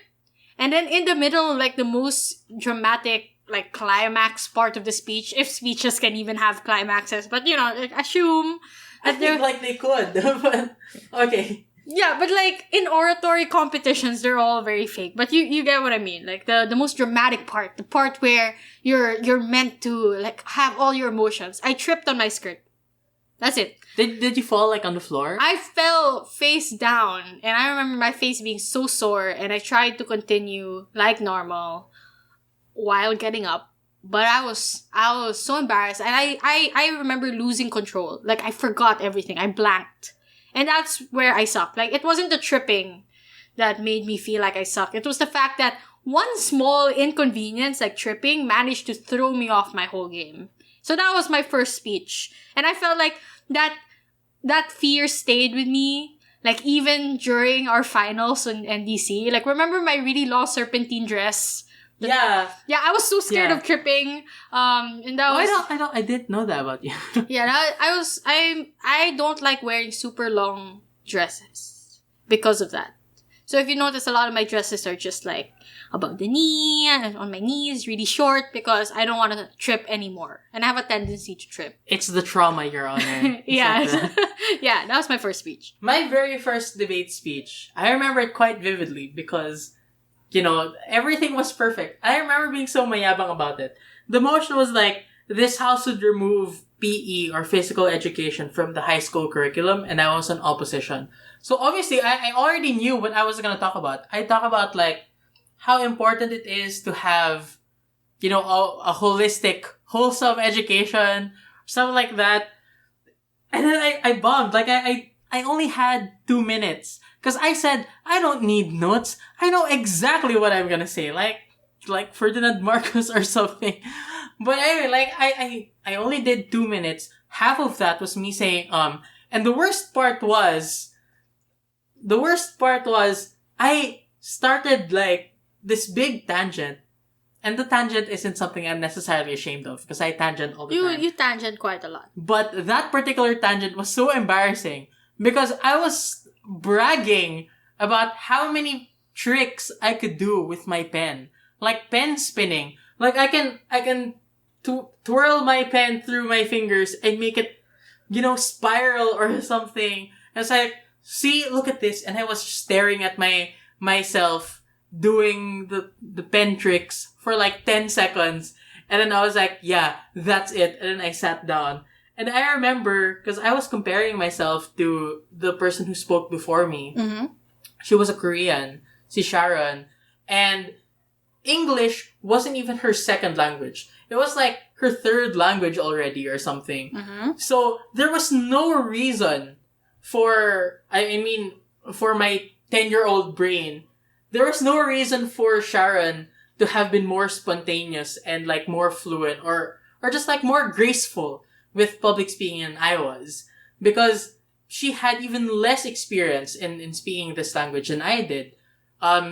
and then in the middle, like the most dramatic like climax part of the speech, if speeches can even have climaxes, but you know, like, assume I that think like they could, but okay. yeah, but like in oratory competitions, they're all very fake. But you get what I mean. Like the most dramatic part, the part where you're meant to like have all your emotions. I tripped on my skirt. That's it. Did you fall like on the floor? I fell face down, and I remember my face being so sore, and I tried to continue like normal while getting up. But I was so embarrassed, and I remember losing control. Like I forgot everything. I blanked. And that's where I sucked. Like, it wasn't the tripping that made me feel like I sucked. It was the fact that one small inconvenience, like tripping, managed to throw me off my whole game. So that was my first speech. And I felt like that fear stayed with me. Like, even during our finals in NDC. Like, remember my really long serpentine dress? Yeah. Yeah, I was so scared of tripping. And that was... I didn't know that about you. Yeah, I don't like wearing super long dresses because of that. So if you notice, a lot of my dresses are just like above the knee and on my knees, really short, because I don't want to trip anymore. And I have a tendency to trip. It's the trauma you're on, right? Yeah. Yeah, that was my first speech. My very first debate speech, I remember it quite vividly because, you know, everything was perfect. I remember being so mayabang about it. The motion was like, this house would remove PE or physical education from the high school curriculum, and I was in opposition. So obviously, I already knew what I was going to talk about. I talk about like how important it is to have, you know, a holistic, wholesome education, something like that. And then I bombed. Like I only had 2 minutes. Because I said, I don't need notes. I know exactly what I'm gonna say. Like Ferdinand Marcos or something. But anyway, like, I only did 2 minutes. Half of that was me saying, and the worst part was, I started, like, this big tangent. And the tangent isn't something I'm necessarily ashamed of, because I tangent all the time. You tangent quite a lot. But that particular tangent was so embarrassing, because I was bragging about how many tricks I could do with my pen. Like pen spinning. Like I can twirl my pen through my fingers and make it, you know, spiral or something. And it's like, see, look at this. And I was staring at myself doing the pen tricks for like 10 seconds. And then I was like, yeah, that's it. And then I sat down. And I remember, because I was comparing myself to the person who spoke before me. Mm-hmm. She was a Korean, si Sharon. And English wasn't even her second language. It was like her third language already or something. Mm-hmm. So there was no reason for my 10-year-old brain, there was no reason for Sharon to have been more spontaneous and like more fluent or just like more graceful with public speaking than I was, because she had even less experience in speaking this language than I did.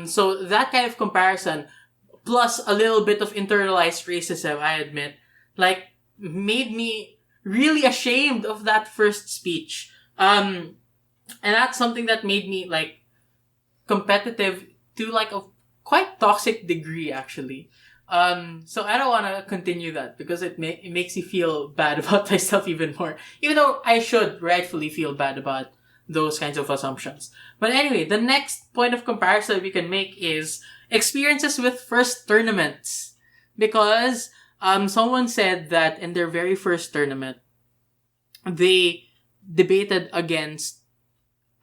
So that kind of comparison, plus a little bit of internalized racism, I admit, like, made me really ashamed of that first speech. And that's something that made me, like, competitive to, like, a quite toxic degree, actually. So I don't want to continue that because it makes me feel bad about myself even more. Even though I should rightfully feel bad about those kinds of assumptions. But anyway, the next point of comparison we can make is experiences with first tournaments. Because someone said that in their very first tournament, they debated against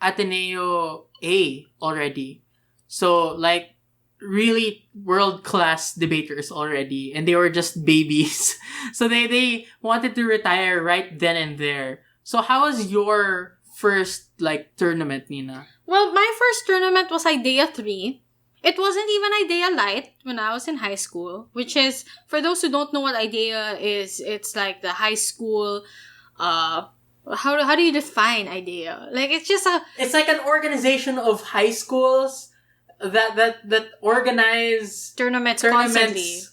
Ateneo A already. So, like, really world-class debaters already, and they were just babies. So they wanted to retire right then and there. So how was your first, like, tournament, Nina? Well, my first tournament was IDEA 3. It wasn't even IDEA Light when I was in high school, which is, for those who don't know what IDEA is, it's like the high school, how do you define IDEA? Like, it's just It's like an organization of high schools that organize tournaments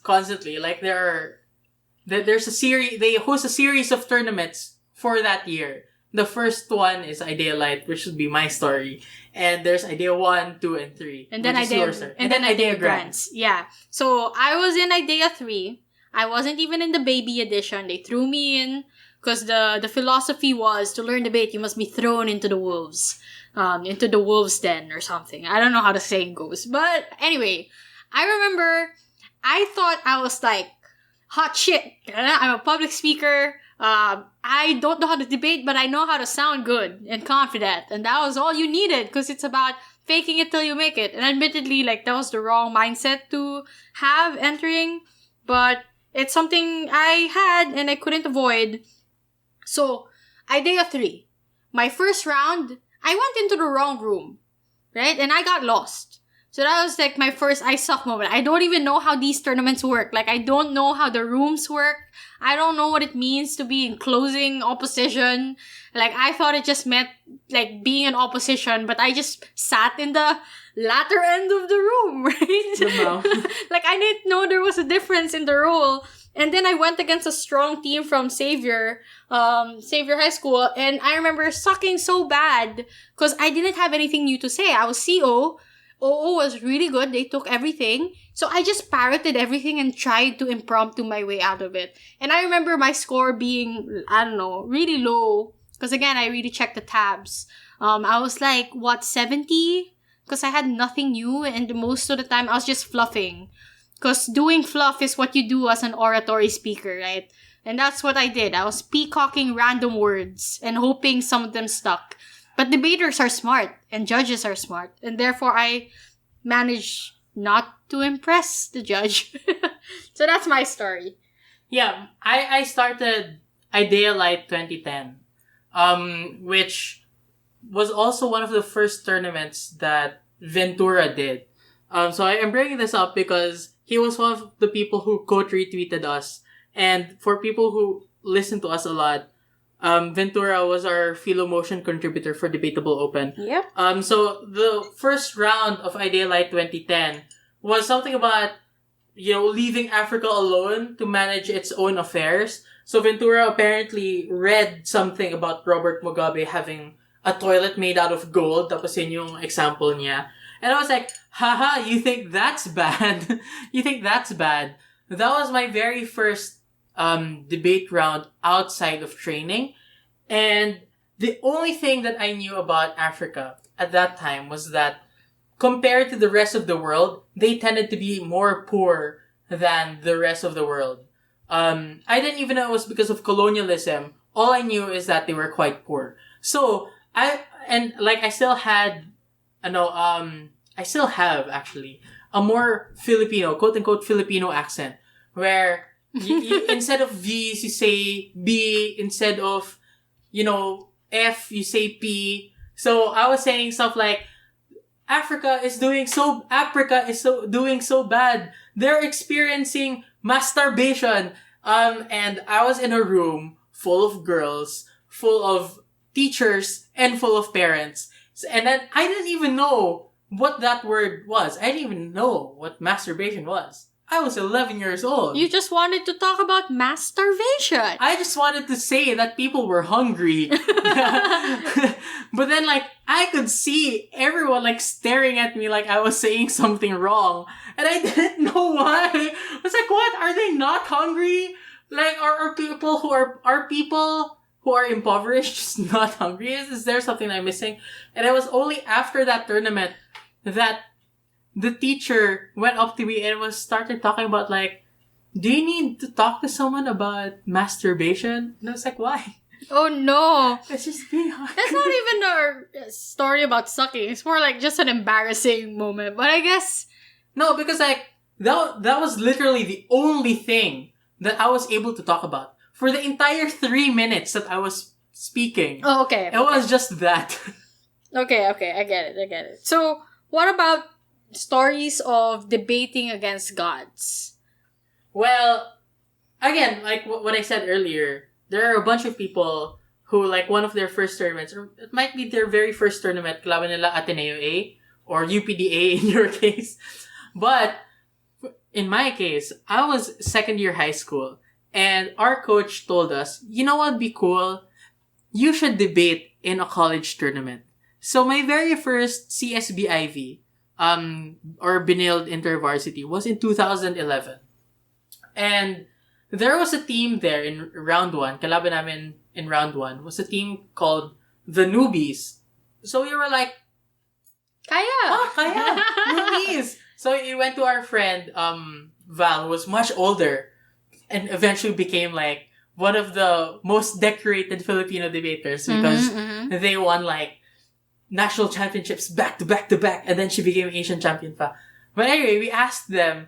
constantly. Like there's a series, they host a series of tournaments for that year. The first one is IDEA Light, which would be my story. And there's IDEA 1, 2, and 3. And then IDEA Grants. Yeah. So I was in IDEA 3. I wasn't even in the baby edition. They threw me in because the philosophy was to learn debate, you must be thrown into the wolves. Into the wolves' den or something. I don't know how the saying goes. But anyway, I remember I thought I was like, hot shit. I'm a public speaker. I don't know how to debate, but I know how to sound good and confident. And that was all you needed, because it's about faking it till you make it. And admittedly, like, that was the wrong mindset to have entering, but it's something I had and I couldn't avoid. So, IDEA 3. My first round, I went into the wrong room, right? And I got lost. So that was like my first I suck moment. I don't even know how these tournaments work. Like, I don't know how the rooms work. I don't know what it means to be in closing opposition. Like, I thought it just meant, like, being in opposition, but I just sat in the latter end of the room, right? Like, I didn't know there was a difference in the role. And then I went against a strong team from Xavier High School, and I remember sucking so bad because I didn't have anything new to say. I was CO. OO was really good. They took everything. So I just parroted everything and tried to impromptu my way out of it. And I remember my score being, I don't know, really low. Because again, I really checked the tabs. I was like, 70? Because I had nothing new, and most of the time I was just fluffing. Because doing fluff is what you do as an oratory speaker, right? And that's what I did. I was peacocking random words and hoping some of them stuck. But debaters are smart and judges are smart. And therefore, I managed not to impress the judge. So that's my story. Yeah, I started IDEA Light 2010, which was also one of the first tournaments that Ventura did. So I'm bringing this up because he was one of the people who quote retweeted us. And for people who listen to us a lot, Ventura was our Philomotion contributor for Debatable Open. Yep. So the first round of IDEA Light 2010 was something about, leaving Africa alone to manage its own affairs. So Ventura apparently read something about Robert Mugabe having a toilet made out of gold. Tapos yun yung example niya. And I was like, haha, you think that's bad? You think that's bad? That was my very first debate round outside of training. And the only thing that I knew about Africa at that time was that compared to the rest of the world, they tended to be more poor than the rest of the world. I didn't even know it was because of colonialism. All I knew is that they were quite poor. So, I still have actually a more Filipino, quote unquote Filipino accent, where you instead of V's, you say B, instead of, F, you say P. So I was saying stuff like, Africa is doing so bad. They're experiencing masturbation. And I was in a room full of girls, full of teachers, and full of parents. And then I didn't even know what that word was. I didn't even know what masturbation was. I was 11 years old. You just wanted to talk about masturbation. I just wanted to say that people were hungry. But then, I could see everyone, staring at me like I was saying something wrong. And I didn't know why. I was like, what? Are they not hungry? Are people who are impoverished just not hungry? Is there something I'm missing? And it was only after that tournament that the teacher went up to me and started talking about, do you need to talk to someone about masturbation? And I was like, why? Oh no. It's just being hungry. That's not even a story about sucking. It's more like just an embarrassing moment. But I guess No, because like that was literally the only thing that I was able to talk about for the entire 3 minutes that I was speaking. Oh, okay. It was just that. Okay, I get it. So, what about stories of debating against gods? Well, again, like what I said earlier, there are a bunch of people who, like, one of their first tournaments, or it might be their very first tournament, kalaban nila Ateneo A, or UPDA in your case. But, in my case, I was second year high school, and our coach told us, you know what would be cool? You should debate in a college tournament. So my very first CSBIV, or Benilde InterVarsity, was in 2011. And there was a team there in round 1, kalaban namin in round 1, was a team called the Newbies. So we were like, kaya! Newbies! So we went to our friend, Val, who was much older, and eventually became like one of the most decorated Filipino debaters because they won like national championships back to back to back, and then she became Asian champion pa. But anyway, we asked them,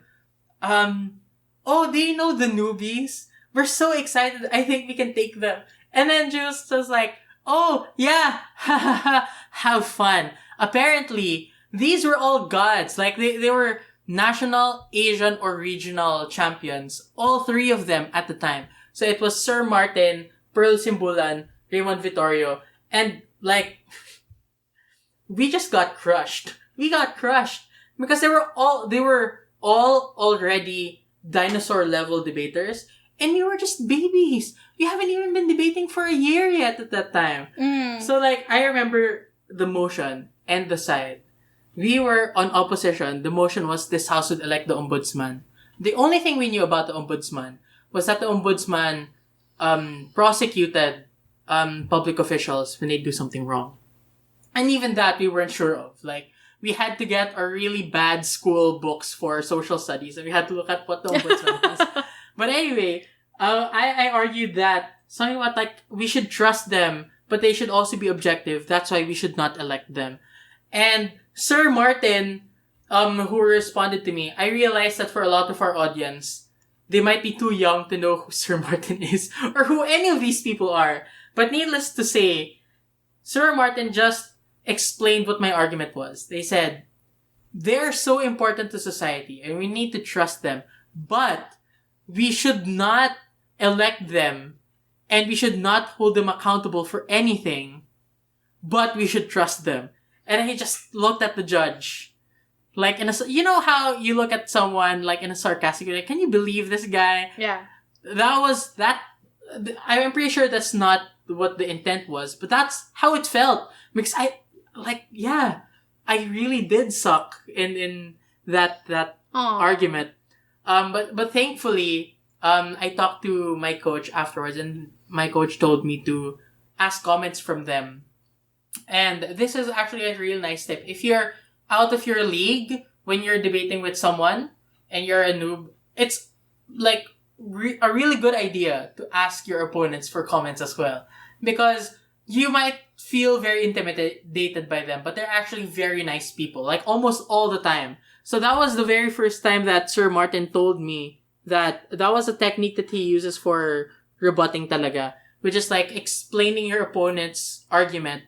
oh, do you know the Newbies? We're so excited. I think we can take them. And then Jules was like, oh, yeah, have fun. Apparently, these were all gods. Like, they were national, Asian, or regional champions. All 3 of them at the time. So it was Sir Martin, Pearl Simbulan, Raymond Vittorio, and like, we just got crushed. We got crushed because they were all already dinosaur level debaters, and we were just babies. We haven't even been debating for a year yet at that time. So like, I remember the motion and the side. We were on opposition. The motion was this house would elect the ombudsman. The only thing we knew about the ombudsman was that the ombudsman prosecuted public officials when they do something wrong. And even that we weren't sure of. Like, we had to get our really bad school books for social studies, and we had to look at what the ombudsman is. But anyway, I argued that something about like, we should trust them, but they should also be objective. That's why we should not elect them. And Sir Martin, who responded to me, I realized that for a lot of our audience, they might be too young to know who Sir Martin is, or who any of these people are. But needless to say, Sir Martin just explained what my argument was. They said, they're so important to society and we need to trust them, but we should not elect them and we should not hold them accountable for anything, but we should trust them. And I just looked at the judge, like you know how you look at someone like in a sarcastic way, like, can you believe this guy? Yeah. I'm pretty sure that's not what the intent was, but that's how it felt. Because I really did suck in that argument. But thankfully, I talked to my coach afterwards, and my coach told me to ask comments from them. And this is actually a real nice tip. If you're out of your league when you're debating with someone and you're a noob, it's like a really good idea to ask your opponents for comments as well. Because you might feel very intimidated by them, but they're actually very nice people, like almost all the time. So that was the very first time that Sir Martin told me that was a technique that he uses for rebutting talaga, which is like explaining your opponent's argument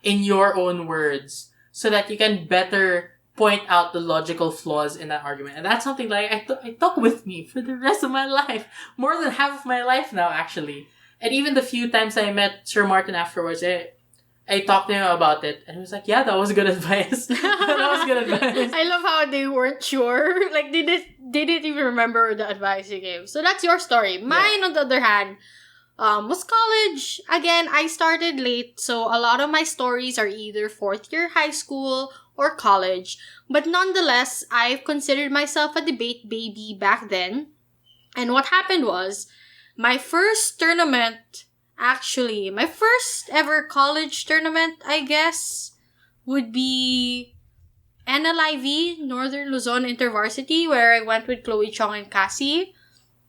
in your own words so that you can better point out the logical flaws in that argument. And that's something like I took with me for the rest of my life. More than half of my life now, actually. And even the few times I met Sir Martin afterwards, I talked to him about it. And he was like, yeah, that was good advice. That was good advice. I love how they weren't sure. Like, they didn't even remember the advice you gave. So that's your story. Mine, on the other hand, was college. Again, I started late, so a lot of my stories are either 4th year high school or college. But nonetheless, I've considered myself a debate baby back then. And what happened was, my first tournament, actually, my first ever college tournament, I guess, would be NLIV, Northern Luzon InterVarsity, where I went with Chloe Chong and Cassie.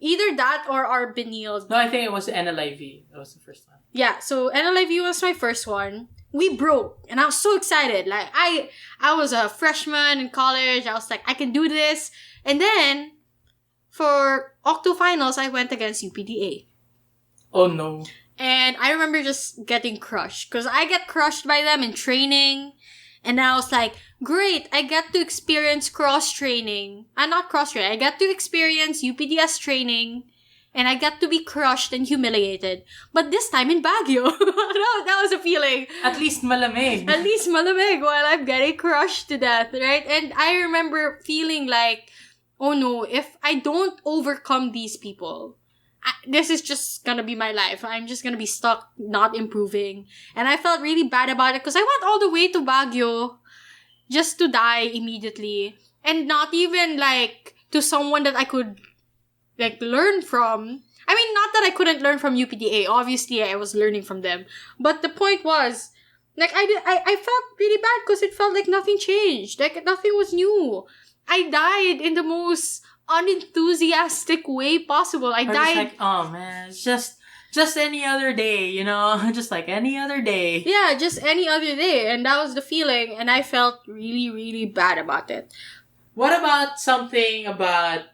Either that or our Benilde. No, I think it was NLIV. That was the first one. Yeah, so NLIV was my first one. we broke. And I was so excited. Like, I was a freshman in college. I was like, I can do this. And then, for Octo Finals, I went against UPDA. Oh no. And I remember just getting crushed. Because I get crushed by them in training. And I was like, great, I get to experience cross-training. Not cross-training. I get to experience UPDS training. And I get to be crushed and humiliated. But this time in Baguio. that was a feeling. At least malamig. At least malamig while I'm getting crushed to death, right? And I remember feeling like, oh no, if I don't overcome these people, this is just gonna be my life. I'm just gonna be stuck, not improving. And I felt really bad about it because I went all the way to Baguio just to die immediately. And not even like to someone that I could like learn from. I mean, not that I couldn't learn from UPDA. Obviously, I was learning from them. But the point was, like, I felt really bad because it felt like nothing changed. Like, nothing was new. I died in the most unenthusiastic way possible. I died. Just like, oh man, it's just any other day, you know? Just like any other day. Yeah, just any other day. And that was the feeling. And I felt really, really bad about it. What about something about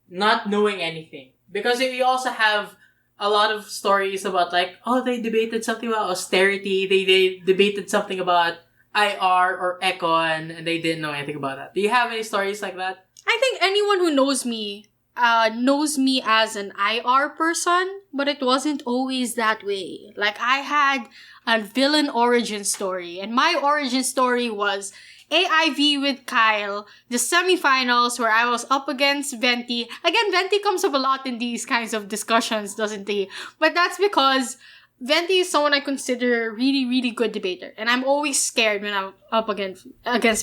not knowing anything? Because we also have a lot of stories about like, oh, they debated something about austerity. They debated something about IR or Econ, and they didn't know anything about that. Do you have any stories like that? I think anyone who knows me as an IR person, but it wasn't always that way. Like, I had a villain origin story, and my origin story was AIV with Kyle, the semifinals where I was up against Venti. Again, Venti comes up a lot in these kinds of discussions, doesn't he? But that's because Venti is someone I consider really, really good debater. And I'm always scared when I'm up against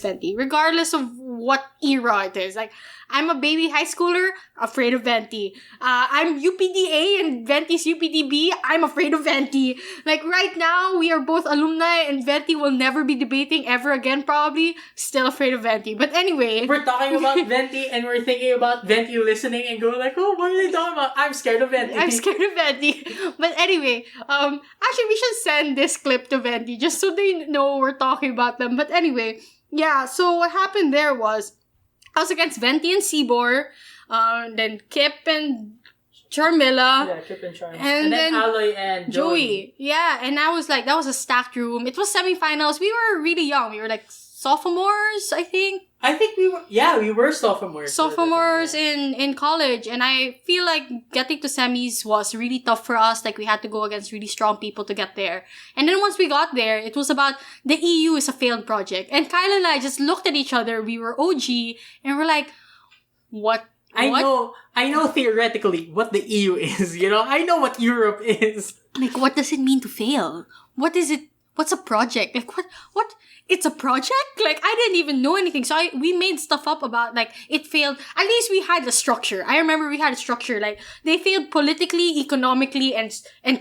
Venti, regardless of what era it is. Like, I'm a baby high schooler, afraid of Venti. I'm UPDA and Venti's UPDB, I'm afraid of Venti. Like, right now, we are both alumni and Venti will never be debating ever again, probably. Still afraid of Venti. But anyway. We're talking about Venti and we're thinking about Venti listening and going like, oh, what are they talking about? I'm scared of Venti. I'm scared of Venti. But anyway, actually, we should send this clip to Venti just so they know we're talking about them. But anyway, yeah, so what happened there was, I was against Venti and Cibor, then Kip and Charmilla. Yeah, Kip and Charmilla. And then Aloy and Joey. Yeah, and I was like, that was a stacked room. It was semifinals. We were really young. We were like sophomores, I think. We were sophomores. Sophomores in college. And I feel like getting to semis was really tough for us. Like, we had to go against really strong people to get there. And then once we got there, it was about the EU is a failed project. And Kyle and I just looked at each other. We were OG. And we're like, what? I know theoretically what the EU is, you know? I know what Europe is. Like, what does it mean to fail? What is it? What's a project? Like, what? It's a project? Like, I didn't even know anything. So we made stuff up about, like, it failed. At least we had a structure. I remember we had a structure. Like, they failed politically, economically, and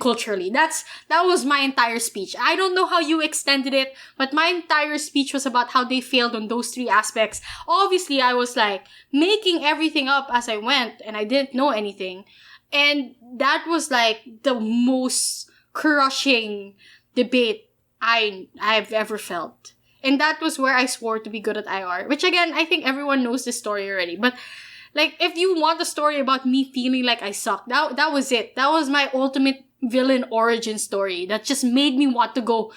culturally. That was my entire speech. I don't know how you extended it, but my entire speech was about how they failed on those three aspects. Obviously, I was, like, making everything up as I went, and I didn't know anything. And that was, like, the most crushing debate I've ever felt. And that was where I swore to be good at IR. Which, again, I think everyone knows this story already. But, like, if you want a story about me feeling like I suck, that was it. That was my ultimate villain origin story. That just made me want to go,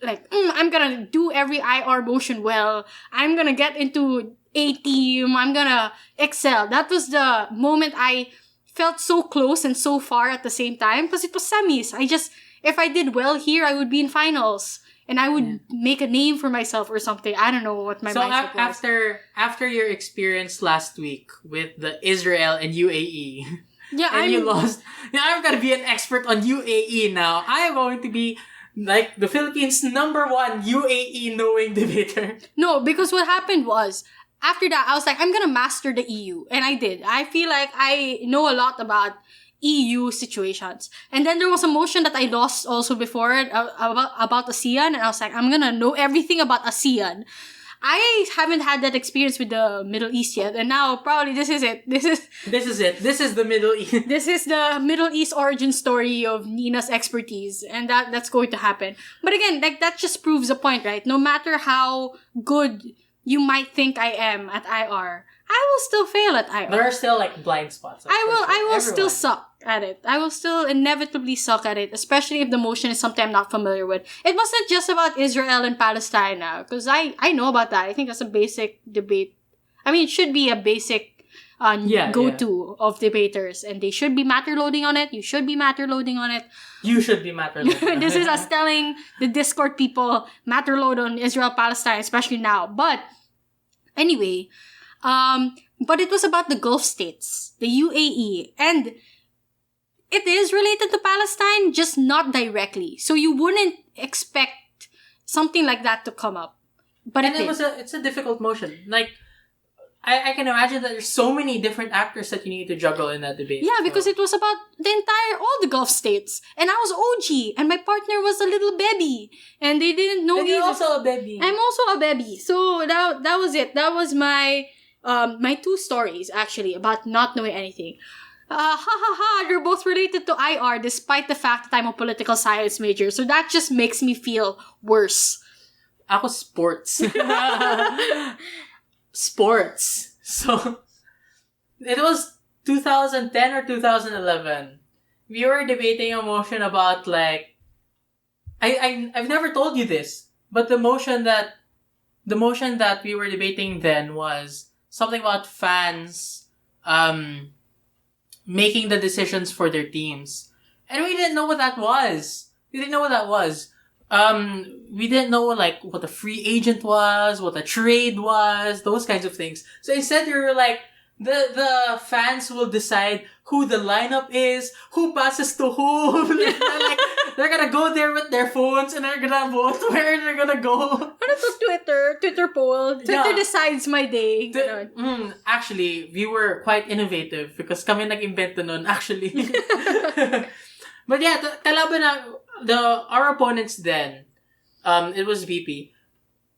like, I'm gonna do every IR motion well. I'm gonna get into A team. I'm gonna excel. That was the moment I felt so close and so far at the same time. Because it was semis. If I did well here, I would be in finals. And I would make a name for myself or something. I don't know what my mindset was. So after your experience last week with the Israel and UAE, you lost. Now I'm gonna be an expert on UAE now. I am going to be like the Philippines' #1 UAE knowing debater. No, because what happened was, after that, I was like, I'm gonna master the EU. And I did. I feel like I know a lot about EU situations. And then there was a motion that I lost also before about ASEAN, and I was like, I'm gonna know everything about ASEAN. I haven't had that experience with the Middle East yet, and now probably this is it. This is the Middle East. This is the Middle East origin story of Nina's expertise, and that's going to happen. But again, like, that just proves a point, right? No matter how good you might think I am at IR, I will still fail at IR. There are still like blind spots. Like, I will Everyone. still suck at it. I will still inevitably suck at it, especially if the motion is something I'm not familiar with. It wasn't just about Israel and Palestine now, because I know about that. I think that's a basic debate. I mean, it should be a basic go-to of debaters, and they should be matter loading on it. You should be matter loading on it. You should be matter loading. This is us telling the Discord people matter load on Israel-Palestine, especially now. But anyway, but it was about the Gulf states, the UAE, and it is related to Palestine, just not directly. So you wouldn't expect something like that to come up. But it's a difficult motion. Like, I can imagine that there's so many different actors that you need to juggle in that debate. Yeah, because it was about all the Gulf states. And I was OG, and my partner was a little baby. And they didn't know and you're also a baby. I'm also a baby. So that was it. That was my two stories, actually, about not knowing anything. They're both related to IR, despite the fact that I'm a political science major. So that just makes me feel worse. Ako sports. Sports. So, it was 2010 or 2011. We were debating a motion about, like, I've never told you this, but the motion that we were debating then was something about fans, making the decisions for their teams. And we didn't know what that was. We didn't know, like, what a free agent was, what a trade was, those kinds of things. So instead, we were like, the fans will decide who the lineup is, who passes to whom. they're gonna go there with their phones and they're gonna vote where they're gonna go. Ano to Twitter poll? Twitter decides my day. Actually, we were quite innovative because kami nag-invento nun, actually. But yeah, kalaban our opponents then, it was VP.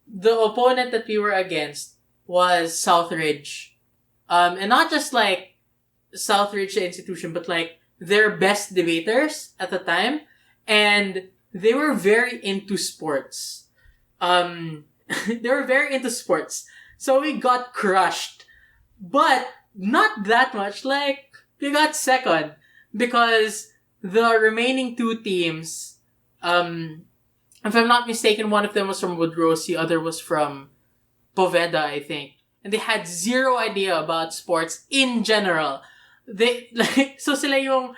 The opponent that we were against was Southridge. And not just like Southridge the institution, but like their best debaters at the time. And they were very into sports. So we got crushed. But not that much. Like, we got second. Because the remaining two teams, if I'm not mistaken, one of them was from Woodrose, the other was from Poveda, I think. And they had zero idea about sports in general. They, like, so sila yung,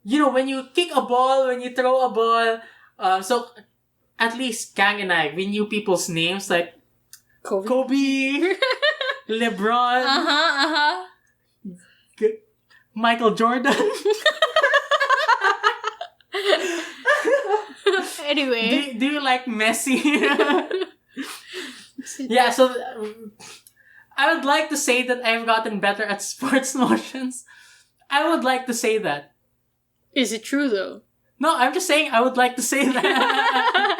when you kick a ball, when you throw a ball, so at least Kang and I, we knew people's names, like Kobe, LeBron, Michael Jordan. Anyway. Do you like Messi? Yeah, so I would like to say that I've gotten better at sports motions. I would like to say that. Is it true though? No, I'm just saying I would like to say that.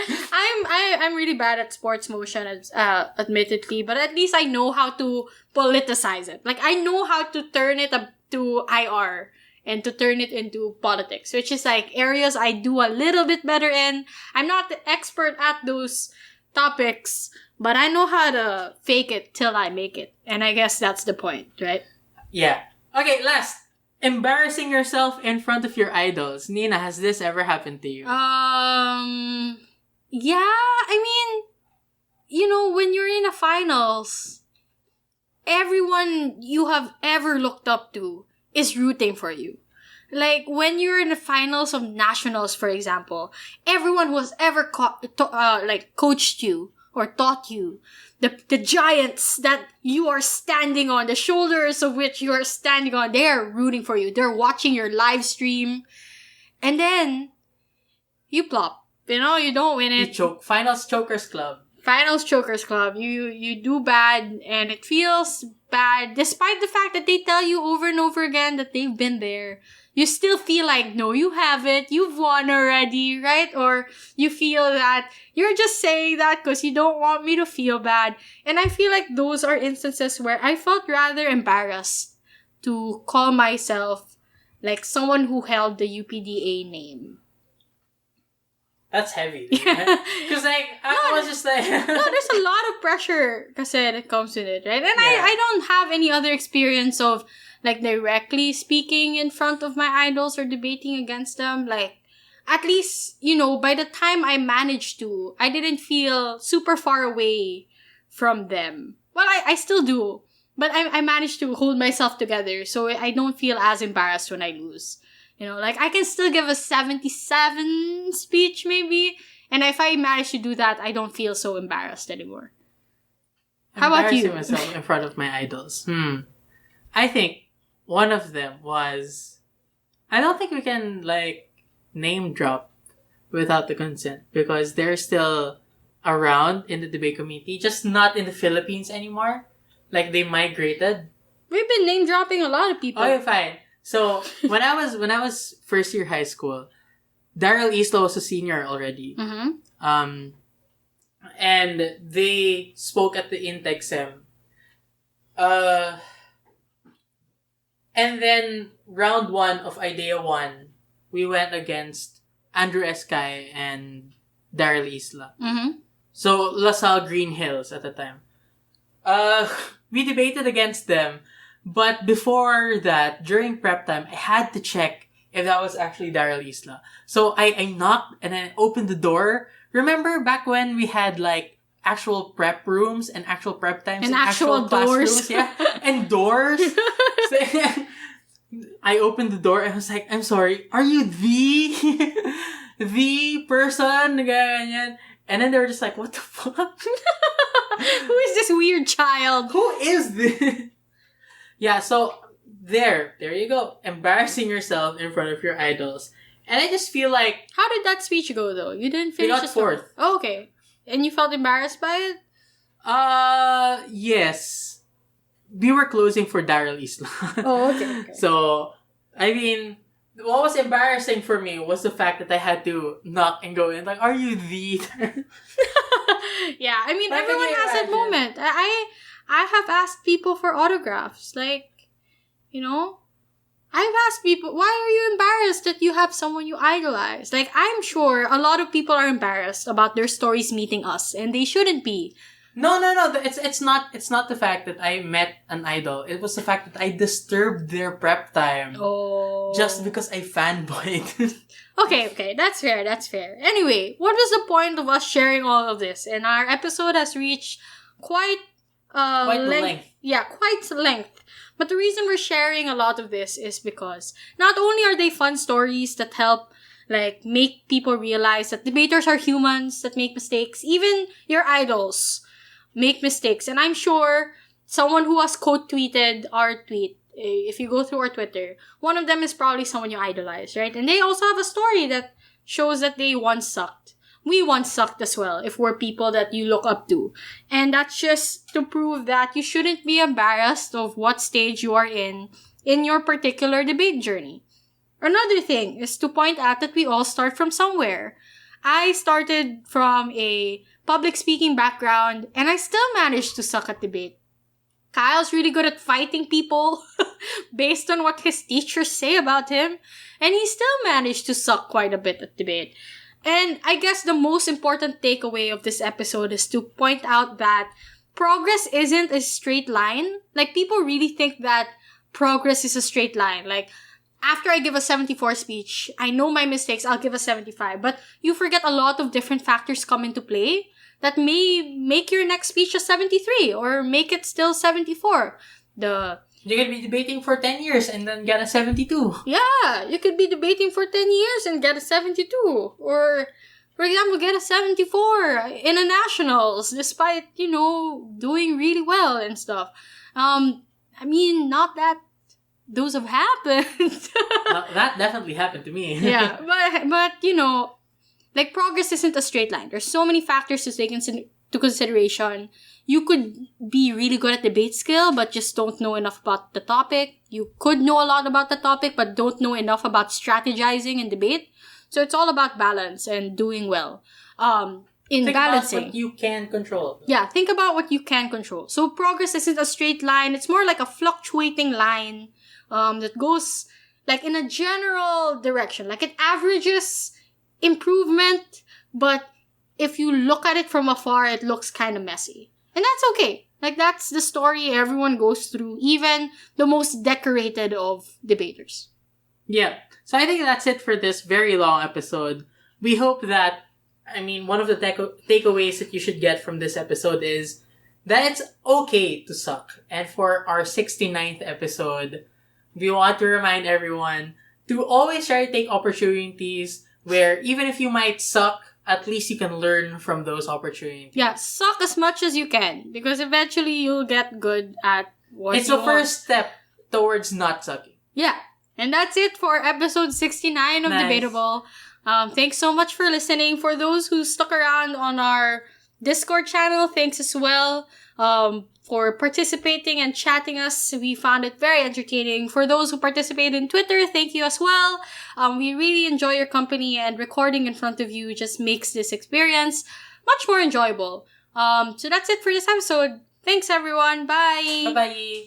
I'm really bad at sports motion, admittedly, but at least I know how to politicize it. Like, I know how to turn it up to IR and to turn it into politics, which is like areas I do a little bit better in. I'm not the expert at those topics, but I know how to fake it till I make it. And I guess that's the point, right? Yeah. Okay, last. Embarrassing yourself in front of your idols. Nina, has this ever happened to you? Yeah, I mean, when you're in a finals, everyone you have ever looked up to is rooting for you. Like, when you're in the finals of nationals, for example, everyone who has ever coached you or taught you, the giants that you are standing on, the shoulders of which you are standing on, they are rooting for you. They're watching your live stream. And then, you plop. You don't win it. You choke. Finals Chokers Club. Finals Chokers Club, you do bad and it feels bad despite the fact that they tell you over and over again that they've been there. You still feel like, no, you haven't. You've won already, right? Or you feel that you're just saying that because you don't want me to feel bad. And I feel like those are instances where I felt rather embarrassed to call myself like someone who held the UPDA name. That's heavy. Because I was just like... No, there's a lot of pressure kasi that comes with it, right? And Yeah. I don't have any other experience of like directly speaking in front of my idols or debating against them. Like, at least, by the time I managed to, I didn't feel super far away from them. Well, I still do. But I managed to hold myself together so I don't feel as embarrassed when I lose. Like I can still give a 77 speech maybe. And if I manage to do that, I don't feel so embarrassed anymore. How about you? Embarrassing myself in front of my idols. I think one of them was... I don't think we can, name drop without the consent because they're still around in the debate community, just not in the Philippines anymore. Like, they migrated. We've been name dropping a lot of people. Okay, fine. So, when I was first year high school, Daryl Isla was a senior already. Mm-hmm. And they spoke at the Integ Sem. And then, round 1 of Idea 1, we went against Andrew Escay and Daryl Isla. Mm-hmm. So, LaSalle Green Hills at the time. We debated against them. But before that, during prep time, I had to check if that was actually Daryl Isla. So I knocked and I opened the door. Remember back when we had actual prep rooms and actual prep times and actual doors? Classrooms? Yeah, and doors. So, I opened the door and I was like, I'm sorry, are you the person? Ganyan. And then they were just like, what the fuck? Who is this weird child? Who is this? Yeah, so there you go. Embarrassing yourself in front of your idols. And I just feel like... How did that speech go, though? You didn't finish We got the story. 4th. Oh, okay. And you felt embarrassed by it? Yes. We were closing for Daryl Isla. Oh, okay. So, I mean, what was embarrassing for me was the fact that I had to knock and go in. Like, are you the... Yeah, I mean, Like, everyone can you has that imagine? moment. I have asked people for autographs. I've asked people, why are you embarrassed that you have someone you idolize? I'm sure a lot of people are embarrassed about their stories meeting us, and they shouldn't be. No. It's not the fact that I met an idol. It was the fact that I disturbed their prep time. Oh. Just because I fanboyed. Okay, that's fair. Anyway, what was the point of us sharing all of this? And our episode has reached quite length. Yeah, quite length. But the reason we're sharing a lot of this is because not only are they fun stories that help make people realize that debaters are humans that make mistakes, even your idols make mistakes. And I'm sure someone who has quote tweeted our tweet, if you go through our Twitter, one of them is probably someone you idolize, right? And they also have a story that shows that they once sucked. We once sucked as well, if we're people that you look up to. And that's just to prove that you shouldn't be embarrassed of what stage you are in your particular debate journey. Another thing is to point out that we all start from somewhere. I started from a public speaking background, and I still managed to suck at debate. Kyle's really good at fighting people based on what his teachers say about him, and he still managed to suck quite a bit at debate. And I guess the most important takeaway of this episode is to point out that progress isn't a straight line. People really think that progress is a straight line. After I give a 74 speech, I know my mistakes, I'll give a 75. But you forget a lot of different factors come into play that may make your next speech a 73 or make it still 74. You could be debating for 10 years and then get a 72. Yeah, you could be debating for 10 years and get a 72. Or, for example, get a 74 in a nationals despite, doing really well and stuff. Not that those have happened. That definitely happened to me. Yeah, but progress isn't a straight line. There's so many factors to take to consideration. You could be really good at debate skill, but just don't know enough about the topic. You could know a lot about the topic, but don't know enough about strategizing in debate. So it's all about balance and doing well. In Think balancing. about what you can control. Yeah, think about what you can control. So progress isn't a straight line. It's more like a fluctuating line that goes like in a general direction. Like it averages improvement, but if you look at it from afar, it looks kind of messy. And that's okay. Like that's the story everyone goes through, even the most decorated of debaters. Yeah. So I think that's it for this very long episode. We hope that, one of the takeaways that you should get from this episode is that it's okay to suck. And for our 69th episode, we want to remind everyone to always try to take opportunities where even if you might suck, at least you can learn from those opportunities. Yeah, suck as much as you can because eventually you'll get good at what It's you the first step towards not sucking. Yeah. And that's it for episode 69 of Nice. Debatable. Thanks so much for listening. For those who stuck around on our Discord channel, thanks as well for participating and chatting us. We found it very entertaining. For those who participate in Twitter, thank you as well. We really enjoy your company, and recording in front of you just makes this experience much more enjoyable. So that's it for this episode. Thanks, everyone. Bye. Bye-bye.